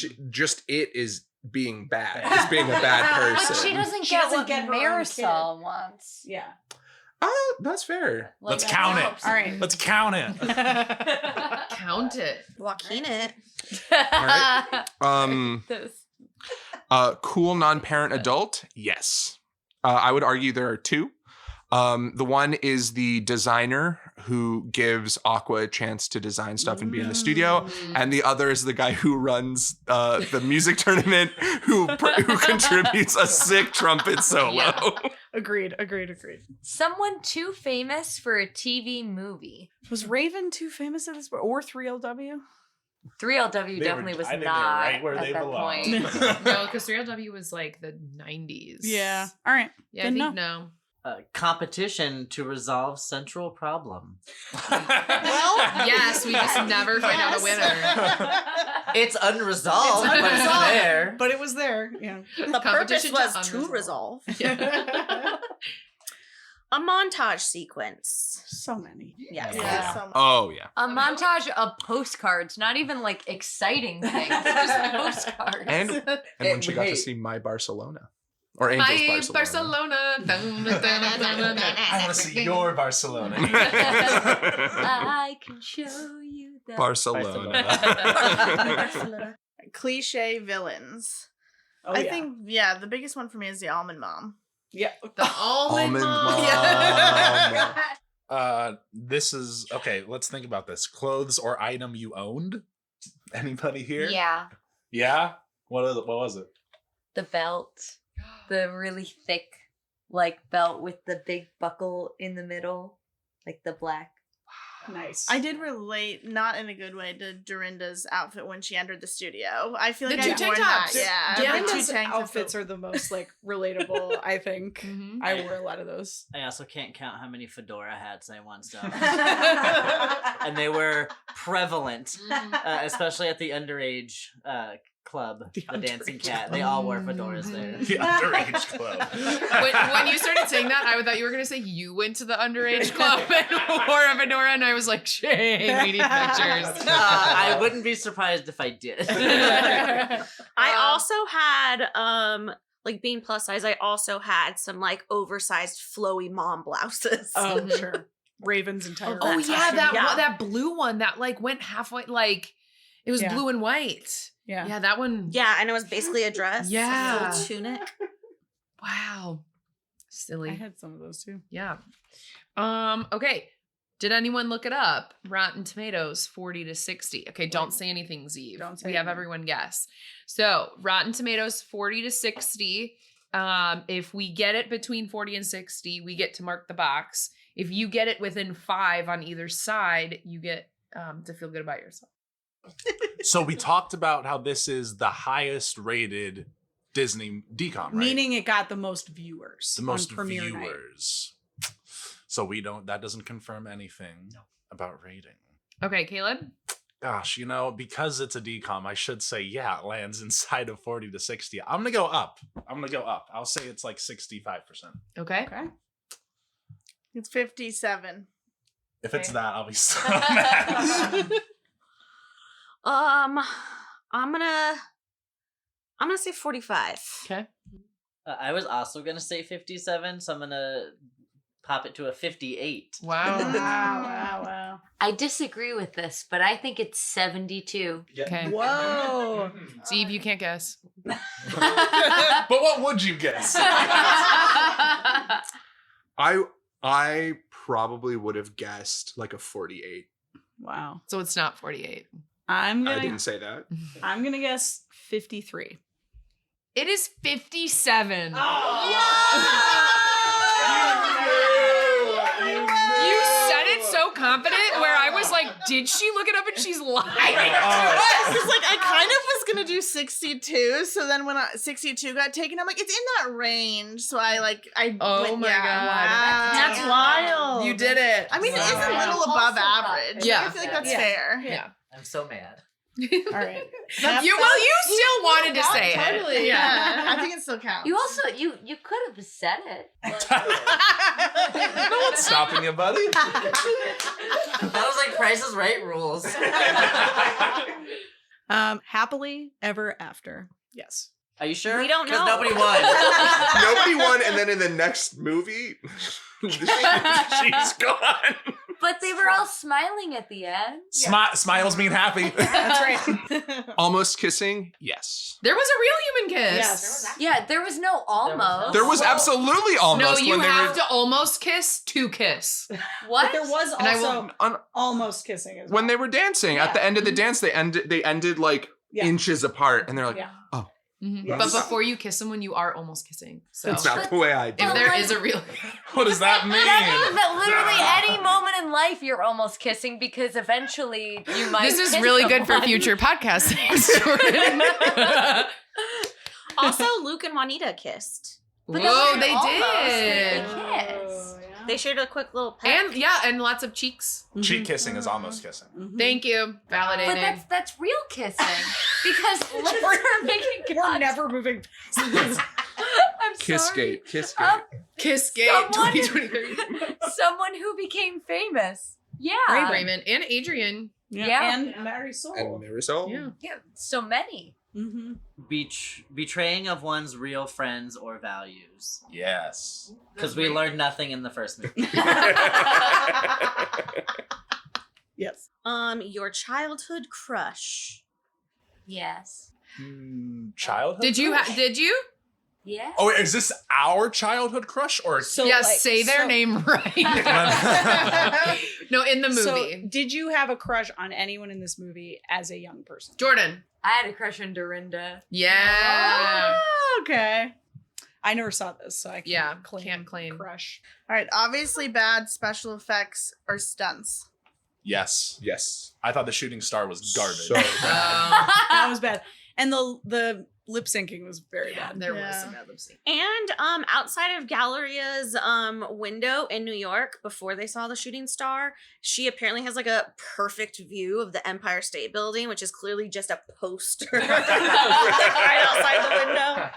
It is being bad. It's being a bad But person. she doesn't She get doesn't what get her own Marisol wants. Yeah. Oh, that's fair. Like, Let's that's count it. helps. All right. Let's count it. Count it. Joaquin it. Cool non-parent adult. Yes. I would argue there are two. The one is the designer who gives Aqua a chance to design stuff and be in the studio, and the other is the guy who runs the music tournament, who contributes a sick trumpet solo. Yeah. Agreed. Someone too famous for a TV movie. Was Raven too famous at this point? Or 3LW? 3LW They definitely were- was I think they were not right where at they that belong. point. No, because 3LW was like the 90s. Yeah. All right. Yeah, Then I think no. Competition to resolve central problem. Well, yes, we just never find out a winner. It's unresolved, It's but it's unresolved. there. But it was there. Yeah. The purpose Competition was to to resolve. Yeah. A montage sequence. So many. Yes. Yeah. so much. Oh yeah. A montage of postcards, not even like exciting things, just postcards. And when she got to Wait. see My Barcelona. Or Angel's My Barcelona. Barcelona. I want to see your Barcelona. I can show you the Barcelona. Cliche villains. Oh, I yeah. think, the biggest one for me is the almond mom. Yeah. The almond Almond mom. mom. Yeah. This is okay. Let's think about this. Clothes or item you owned? Anybody here? Yeah, Yeah. What was it? the belt, the really thick like belt with the big buckle in the middle, like the black. Nice. I did relate, not in a good way, to Dorinda's outfit when she entered the studio. I feel The like two I've tank worn tops. that. Yeah. Dorinda's The two tank outfits are the most like relatable, I think. Mhm. I wore a lot of those. I also can't count how many fedora hats I once owned. And they were prevalent, especially at the underage club, the Dancing underage Cat. They all wore fedoras there. The underage club. When you started saying that, I thought you were going to say you went to the underage club and wore a fedora, and I was like, shame, we need pictures. I wouldn't be surprised if I did. I also had like being plus size, I also had some like oversized flowy mom blouses. Oh, sure. Raven's entire Oh costume. yeah, Yeah. that blue one that like went halfway, like It was Yeah. blue and white. Yeah. Yeah, that one. Yeah, and it was basically a dress. Yeah. A full tunic. Wow. Silly. I had some of those too. Yeah. Okay. Did anyone look it up? Rotten Tomatoes 40 to 60. Okay, don't say anything, Ziv. Don't say we have anything. everyone guess. So Rotten Tomatoes 40 to 60. If we get it between 40 and 60, we get to mark the box. If you get it within 5 on either side, you get to feel good about yourself. So we talked about how this is the highest rated Disney DCOM, right? Meaning it got the most viewers. the most on premiere night. viewers. So that doesn't confirm anything about rating. Okay, Caleb? Gosh, because it's a DCOM, I should say, yeah, it lands inside of 40 to 60. I'm going to go up. I'll say it's like 65%. Okay. Okay. It's 57. If it's Okay. that, I'll be so mad. I'm gonna say 45. Okay. I was also gonna say 57, so I'm gonna pop it to a 58. Wow. Wow. I disagree with this, but I think it's 72. Okay. Whoa. Ziv, you can't guess. But what would you guess? I probably would have guessed like a 48. Wow. So it's not 48. I'm I gonna didn't say that. I'm gonna guess 53. It is 57. You said it so confident where I was like, did she look it up and she's lying? Because like I kind of was gonna do 62, so then when 62 got taken, I'm like, it's in that range. So I Oh went, my yeah, God. wow. That's wild. You did it. I mean, it is a Wow. little above average. Yeah. I feel like that's Yeah. fair. Yeah. I'm so mad. All right. You still wanted to say it. Totally. Yeah. I think it still counts. You also you could have said it. No one's stopping you, buddy. That was like Price is Right rules. Happily ever after. Yes. Are you sure? We don't 'Cause know. nobody won. Nobody won, and then in the next movie, She's gone. But they were all smiling at the end. Smiles mean happy. That's right. almost kissing. Yes, There was a real human kiss. Yes. Yeah, there was no almost. there was absolutely almost. No, you when they have were, to almost kiss to kiss. What? But there was And I also on- almost kissing as well. when they were dancing at the end of the dance. They ended like Yeah. inches apart, and they're like, Yeah. Mhm. Yes. But before you kiss someone, you are almost kissing. So "It's not the way I do." if it." there is a real, What does that mean? That means that literally any moment in life you're almost kissing because eventually you might. this is kiss really good for someone. future podcasts. Thanks, Jordan. Also, Luke and Juanita kissed. But Whoa, those they are almost, did. Oh, yeah. They shared a quick little peck. And lots of cheeks. Cheek kissing is almost kissing. Mhm. Thank you. Validated. But that's real kissing because lips are making We're contact. never moving past this. I'm Kiss sorry. gate, kiss gate. Kiss Gate Someone- 2023. Someone who became famous. Yeah. Raymond and Adrian. Yeah. And Marisol. And Marisol. Yeah. Yeah. So many. Mm-hmm. Betraying of one's real friends or values. Yes. Because we learned nothing in the first movie. Yes. Your childhood crush. Yes. Childhood. Did you? crush? Did you? Yeah. Oh, is this our childhood crush or? So Yes. like, Say their so- name right. No, in the So, movie. did you have a crush on anyone in this movie as a young person? Jordan. I had a crush on Dorinda. Yeah. Oh, okay. I never saw this, so I can't can't claim. crush. All right, obviously bad special effects or stunts. Yes. Yes. I thought the shooting star was garbage. So That was bad. And the lip syncing was very bad. There was Yeah. some bad lip sync. And outside of Galleria's window in New York, before they saw the shooting star, she apparently has like a perfect view of the Empire State Building, which is clearly just a poster right outside the window.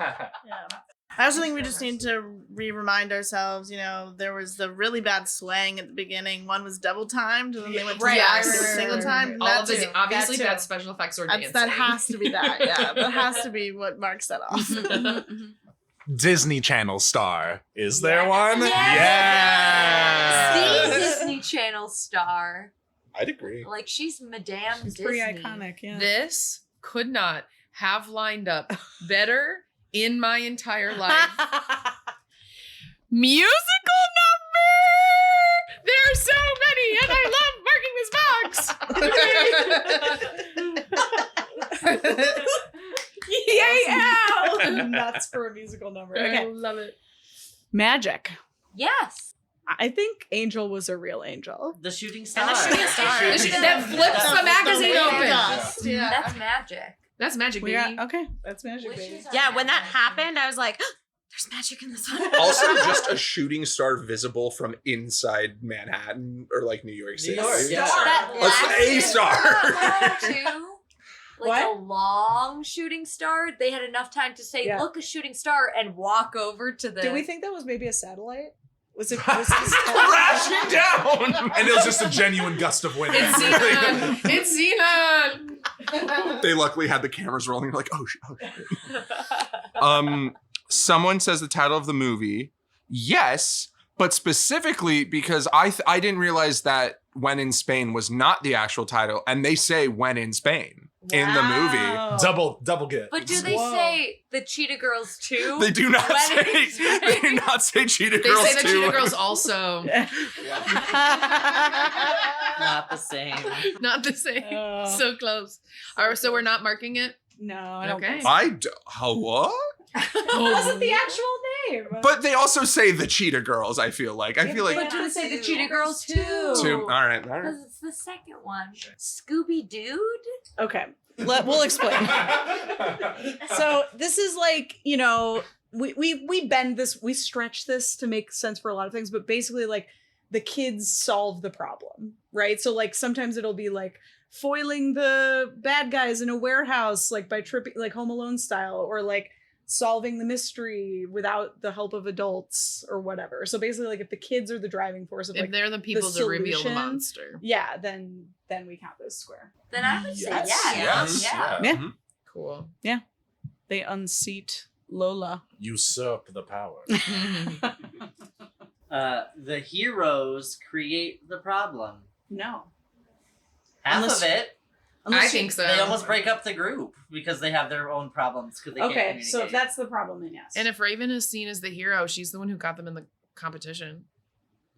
Yeah. I also think we just need to remind ourselves, there was the really bad swang at the beginning. One was double timed, and then they went to Right, the I other remember. single time. All of That's the obviously That too. bad special effects or dancing. that has to be that. Yeah, that has to be what marks that off. Disney Channel star. Is there one? Yes. Yes. The Disney Channel star. I'd agree. Like she's Madame It's Disney. pretty iconic. Yeah. This could not have lined up better in my entire life. Musical number! There are so many, and I love marking this box. Yay, Al! Nuts for a musical number. I Okay. love it. Magic. Yes. I think Angel was a real angel. The shooting star. And the shooting star. That flips the magazine open. Yeah. That's magic. That's magic, We baby. got, okay, that's magic, baby. Yeah, when that happened, I was like, there's magic in this one. Also, just a shooting star visible from inside Manhattan or like New York City. Yeah. That That's last A star. too. Like What? a long shooting star. They had enough time to say, Yeah. look, a shooting star, and walk over to the. Do we think that was maybe a satellite? Was it just Crashing down. And it was just a genuine gust of wind. It's Xenon. It's Xenon. They luckily had the cameras rolling. Like, oh shit. Someone says the title of the movie. Yes, but specifically because I didn't realize that When in Spain was not the actual title, and they say When in Spain in the movie. Wow. Double get. But do they Whoa. say the Cheetah Girls too? They do not When say. in Spain? They do not say Cheetah They Girls say the too. Cheetah Girls also. Not the same. Not the same. Oh. So close. All right, so we're not marking it? No, I don't Okay. think so. I do, what? Wasn't the actual name. But they also say the Cheetah Girls. I feel like. I feel like. But do they say the Cheetah Girls too? Two. All right. Because it's the second one. Scooby Dude? Okay, we'll explain. So this is like, you know, we bend this, we stretch this to make sense for a lot of things, but basically like the kids solve the problem, right? So like sometimes it'll be like foiling the bad guys in a warehouse, like by tripping, like Home Alone style, or like solving the mystery without the help of adults or whatever. So basically like if the kids are the driving force of If like, they're the people to reveal the solution, monster. yeah, then we count this square. Then I would say yes. Yes. Yeah. Yeah. Mhm. Cool. They unseat Lola. Usurp the power. The heroes create the problem. No. Half Unless- of it, I think so. they almost break up the group because they have their own problems because they can't Okay, communicate. so if that's the problem, then yes. And if Raven is seen as the hero, she's the one who got them in the competition.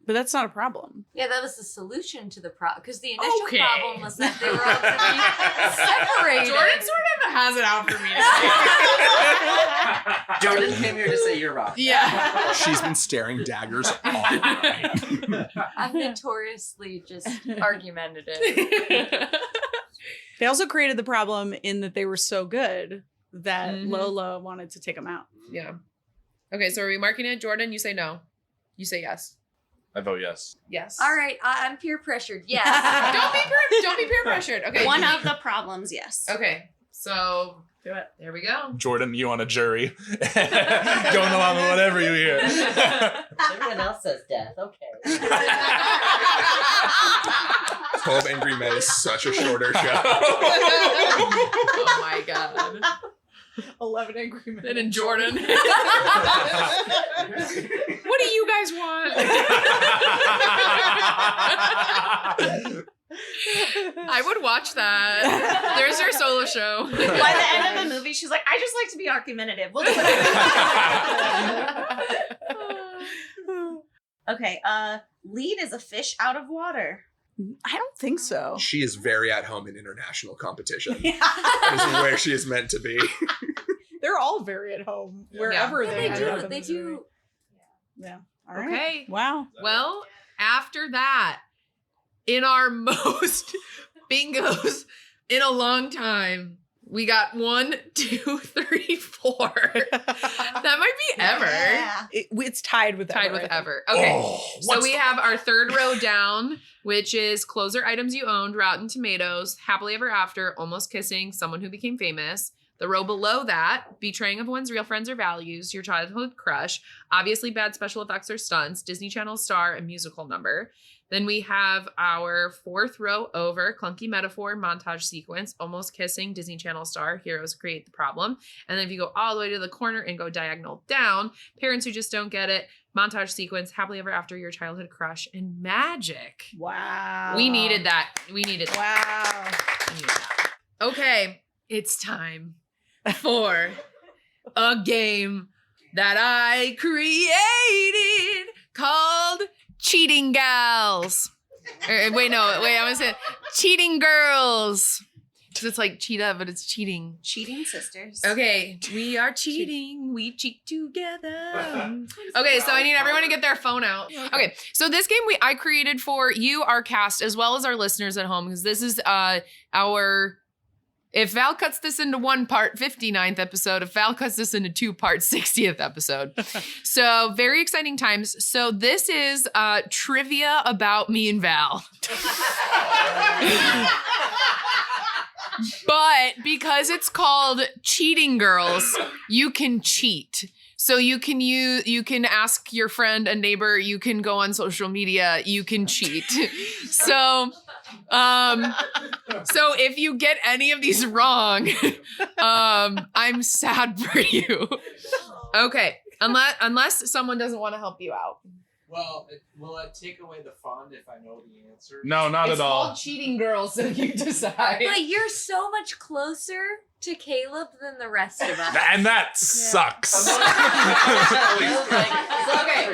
But that's not a problem. Yeah, that was the solution to the problem. Because the initial Okay. problem was that they were all going to be separated. Jordan sort of has it out for me. Jordan came here to say you're wrong. Yeah. She's been staring daggers all night. I'm notoriously just argumentative. They also created the problem in that they were so good that Mhm. Lola wanted to take them out. Yeah. Okay, so are we marking it? Jordan, you say no. You say yes. I vote yes. Yes. All right, I'm peer pressured. Yes. Don't be peer pressured. Okay. One of the problems, yes. Okay. So Do it. there we go. Jordan, you on a jury. Going along with whatever you hear. Everyone else says death. Okay. 12 Angry Men is such a shorter show. Oh my god. 11 Angry Men. Then in Jordan. What do you guys want? I would watch that. There's your solo show. By the end of the movie, she's like, I just like to be argumentative. We'll do it. Okay, lead is a fish out of water. I don't think so. She is very at home in international competition. That is where she is meant to be. They're all very at home wherever Yeah, they they end up do. in They this movie. do. Yeah. All right. Okay. Wow. Well, after that, in our most bingos in a long time, we got 1, 2, 3, 4. That might be ever. Yeah. It's tied with Tied ever, with I think. ever. Okay. Oh, So what's we the- have our third row down, which is closer items you owned, Rotten Tomatoes, Happily Ever After, Almost Kissing, Someone Who Became Famous. The row below that, betraying of one's real friends or values, your childhood crush, obviously bad special effects or stunts, Disney Channel star, and musical number. Then we have our fourth row over, clunky metaphor, montage sequence, almost kissing, Disney Channel star, heroes create the problem. And then if you go all the way to the corner and go diagonal down, parents who just don't get it, montage sequence, happily ever after, your childhood crush, and magic. Wow. We needed that. We needed that. Wow. We needed that. Okay, it's time for a game that I created called Cheating Gals. I'm gonna say Cheating Girls. Because it's like cheetah, but it's cheating. Cheating sisters. Okay, we are cheating. We cheat together. Okay, so I need everyone to get their phone out. Okay, so this game I created for you, our cast, as well as our listeners at home, because this is our... If Val cuts this into one part, 59th episode. If Val cuts this into 2 parts, 60th episode. So very exciting times. So this is trivia about me and Val. But because it's called Cheating Girls, you can cheat. So you can ask your friend, a neighbor, you can go on social media, you can cheat. So if you get any of these wrong, I'm sad for you. Okay, unless someone doesn't want to help you out. Well, will it take away the fun if I know the answer? No, not It's at all. called Cheating Girls, so you decide. But you're so much closer to Caleb than the rest of us. And that sucks. Okay,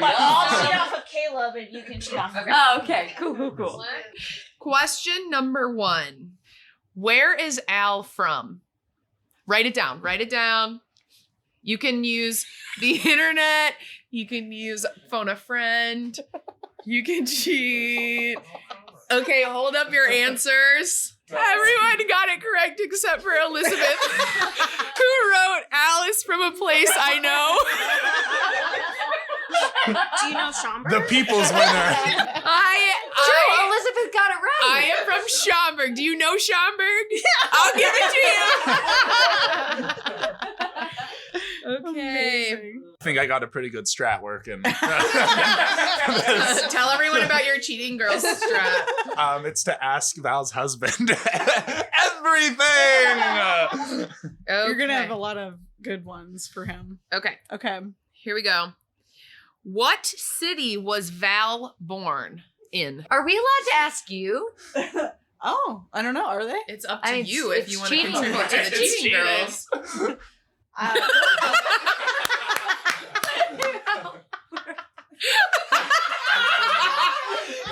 but I'll cheat off of Caleb and you can cheat off of Oh, okay. Cool. Question number 1. Where is Al from? Write it down. You can use the internet. You can use phone a friend. You can cheat. Okay, hold up your answers. Everyone got it correct except for Elizabeth, who wrote Alice from a place I know. Do you know Schaumburg? The people's winner. Elizabeth got it right. I am from Schaumburg. Do you know Schaumburg? I'll give it to you. Okay. I think I got a pretty good strat working. Tell everyone about your Cheating Girls strat. It's to ask Val's husband everything. You're going to have a lot of good ones for him. Okay. Okay. Here we go. What city was Val born in? Are we allowed to ask you? Oh, I don't know. Are they? It's up to you it's if you want to cheating. contribute to the It's Cheating Girls.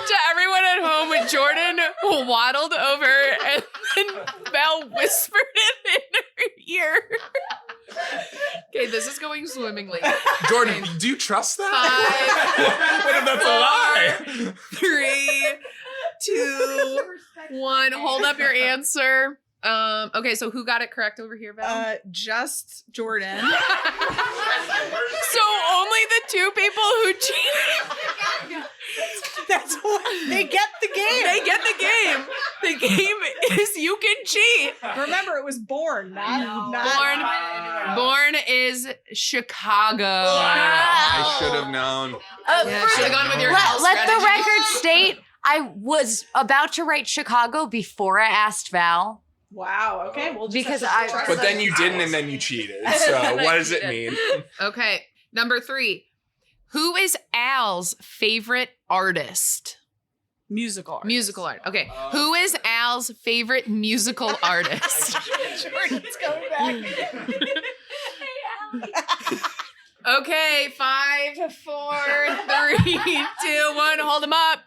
To everyone at home, Jordan waddled over and then Val whispered it in her ear. Okay, this is going swimmingly. Jordan, do you trust that? 5, what if that's a lie? 3, 2, 1. Hold up your answer. Okay, so who got it correct over here, Val? Just Jordan. So only the 2 people who cheated. That's what they get the game. They get the game. The game is you can cheat. Remember, it was born, not Born is Chicago. I should have known. Yeah, should have gone with your house Let the strategy. record state, I was about to write Chicago before I asked Val. Wow. Okay. Well, Because But then you didn't, and then you cheated. So what does it mean? Okay, number 3. Who is Al's favorite artist? musical art. Musical art. Okay. Who is Al's favorite musical artist? Jordan's coming back. Okay, 5, 4, 3, 2, 1. Hold them up.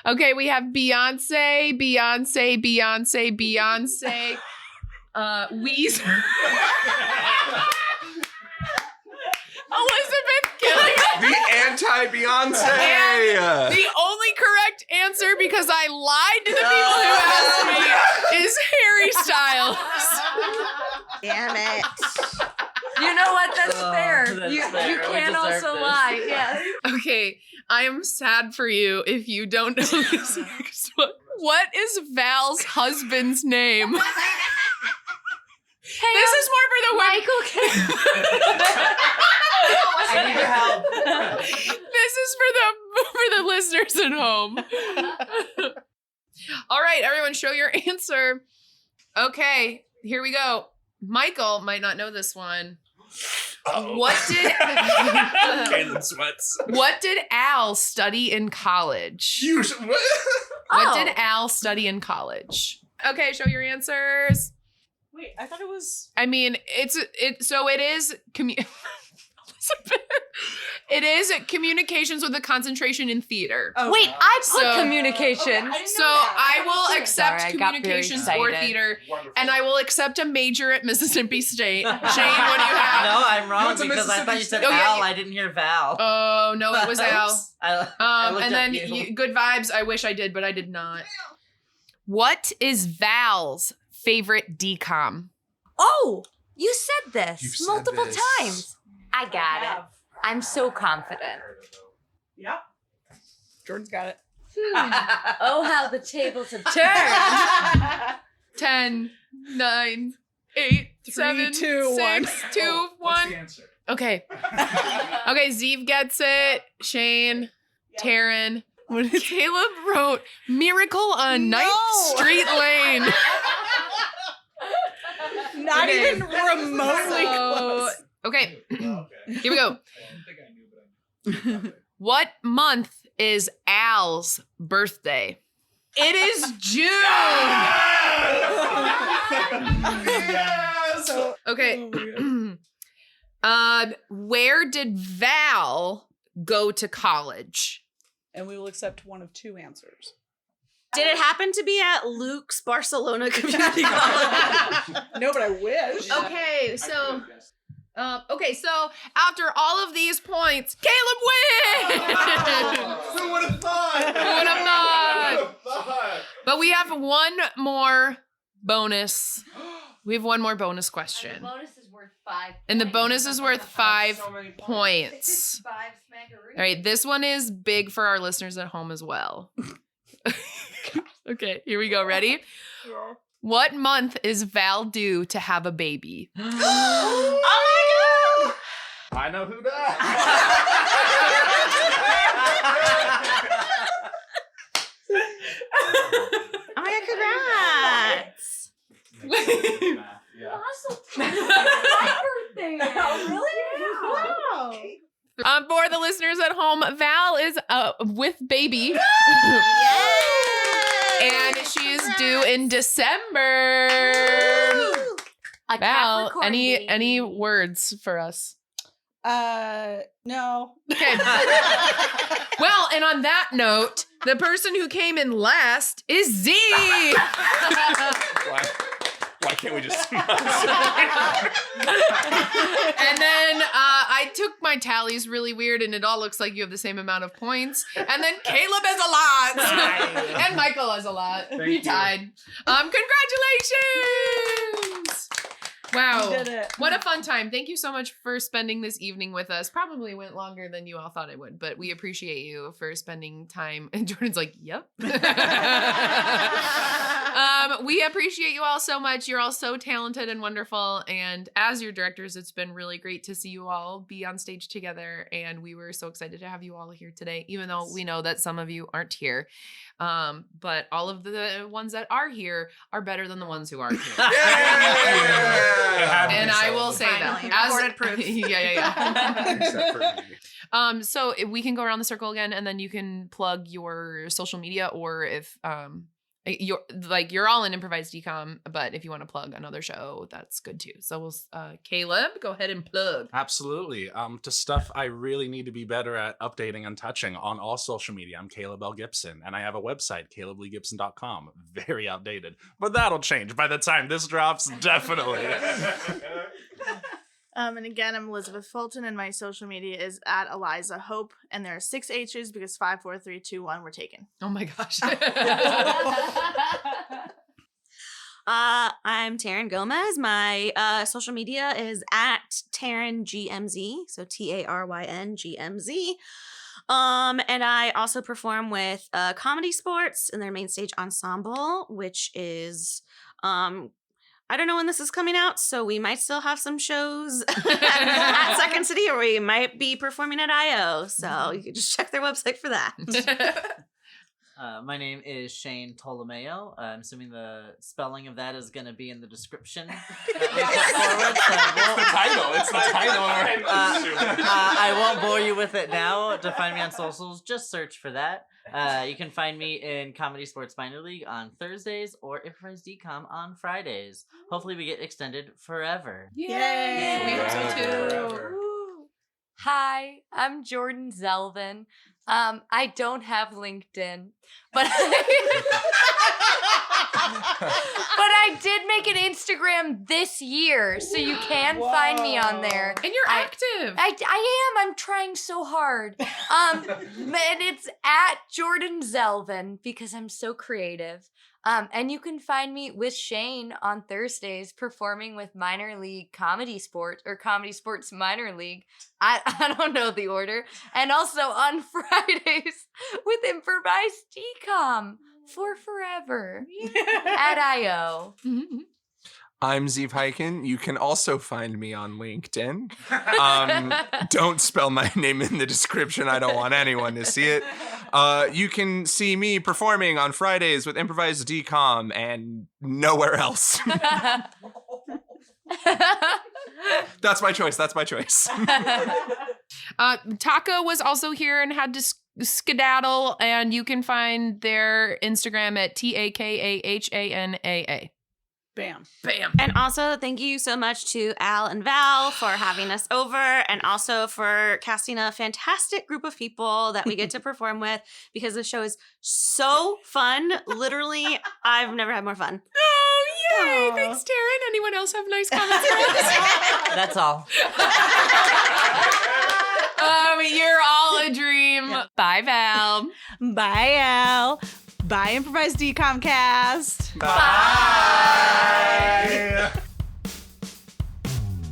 Okay, we have Beyonce. Weezer. Elizabeth killing it. The anti-Beyonce. And the only correct answer, because I lied to the people who asked me, is Harry Styles. Damn it. You know what? That's fair. that's You fair. We can deserve also this. lie. Yes. Okay, I am sad for you if you don't know this next one. What is Val's husband's name? Hey, This is more for the Michael. I need your help. This is for the listeners at home. All right, everyone, show your answer. Okay, here we go. Michael might not know this one. What did Caleb sweats. What did Al study in college? What did Al study in college? Okay, show your answers. Wait, I thought it was. I mean, it is it is communications with a concentration in theater. Oh, wait, I put So- communications. So I will accept Sorry, I got very communications or excited. theater, and I will accept a major at Mississippi State. Shane, what do you have? No, I'm wrong went to because I thought you said Mississippi State. Al. I didn't hear Val. Oh no, it was Al. Oops. I looked And up then you. good vibes. I wish I did, but I did not. What is Val's favorite DCOM? Oh, you said this You've said multiple this. times. I got it. I'm so confident. Yeah. Jordan's got it. Oh, how the tables have turned. 10, 9, 8, 7, 2, 1. 6, 2, 1. answer? Okay. Okay, Ziv gets it. Shane, Taryn. Caleb wrote Miracle on 9th Street Lane. Not Okay. even remotely close. Okay, Okay. here we go. I don't think I knew, but I knew. What month is Al's birthday? It is June. Yes! So, Okay. oh my God. Where did Val go to college? And we will accept one of two answers. Did it happen to be at Luke's Barcelona Community College? No, but I wish. Okay, so after all of these points, Caleb wins. Who would have thought? Who would have thought? But we have one more bonus. We have one more bonus question. bonus is worth 5. And the bonus is worth 5 points. 5 smackaroos. All right, this one is big for our listeners at home as well. Okay, here we go. Ready? What month is Val due to have a baby? Oh I know who that. my god! Oh my god, congrats! Yeah. My birthday. Wow. For the listeners at home, Val is with baby. And she is due in December. A Val, Capricorn any baby. words for us? No. Okay. Well, and on that note, the person who came in last is Z. Why can't we just? And then I took my tallies really weird, and it all looks like you have the same amount of points. And then Caleb has a lot, and Michael has a lot. We you. tied. Congratulations! Wow, We did it. what a fun time! Thank you so much for spending this evening with us. Probably went longer than you all thought it would, but we appreciate you for spending time. And Jordan's like, "Yep." We appreciate you all so much. You're all so talented and wonderful. And as your directors, it's been really great to see you all be on stage together. And we were so excited to have you all here today, even though we know that some of you aren't here. But all of the ones that are here are better than the ones who aren't here. And I will say Finally, that. recorded proof. Yeah. Except for me. So if we can go around the circle again, and then you can plug your social media, or if you're all in Improvised DCOM, but if you want to plug another show, that's good too. So we'll Caleb, go ahead and plug. Absolutely. To stuff I really need to be better at updating and touching on all social media. I'm Caleb L. Gibson, and I have a website, calebleegibson.com. Very outdated, but that'll change by the time this drops, definitely. And again, I'm Elizabeth Fulton, and my social media is at Eliza Hope, and there are 6 H's because 5, 4, 3, 2, 1 were taken. Oh my gosh. I'm Taryn Gomez. My social media is at Taryn GMZ, so TARYNGMZ. And I also perform with Comedy Sports in their main stage ensemble, which is I don't know when this is coming out, so we might still have some shows at Second City, or we might be performing at IO. So you can just check their website for that. My name is Shane Tolomeo. I'm assuming the spelling of that is going to be in the description. It's the title. It's the title. I won't bore you with it now. To find me on socials, just search for that. You can find me in Comedy Sports Minor League on Thursdays or Improvised DCOM on Fridays. Hopefully we get extended forever. Yay! We hope so too. Forever. Hi, I'm Jordan Zelvin. I don't have LinkedIn, but I did make an Instagram this year, so you can find me on there. And you're active. I am. I'm trying so hard. And it's at Jordan Zelvin because I'm so creative. And you can find me with Shane on Thursdays performing with Minor League Comedy Sports or Comedy Sports Minor League. I don't know the order. And also on Fridays with Improvised DCOM for forever at IO. I'm Ziv Haikin. You can also find me on LinkedIn. Don't spell my name in the description. I don't want anyone to see it. You can see me performing on Fridays with Improvised DCOM and nowhere else. That's my choice. Taka was also here and had to skedaddle, and you can find their Instagram at TAKAHANAA. Bam. And also, thank you so much to Al and Val for having us over and also for casting a fantastic group of people that we get to perform with because the show is so fun. Literally, I've never had more fun. Oh, yay. Thanks, Taryn. Anyone else have nice comments for us? That's all. You're all a dream. Bye, Val. Bye, Al. Bye, Improvised DCOM Cast. Bye.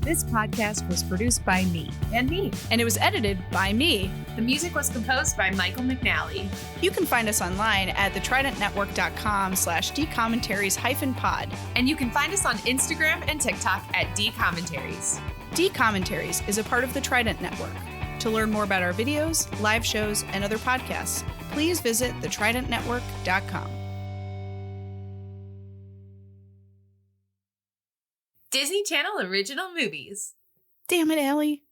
This podcast was produced by me. And me. And it was edited by me. The music was composed by Michael McNally. You can find us online at thetridentnetwork.com/dcommentaries-pod. And you can find us on Instagram and TikTok at dcommentaries. D-Commentaries is a part of the Trident Network. To learn more about our videos, live shows, and other podcasts, please visit thetridentnetwork.com. Disney Channel original movies. Damn it, Allie.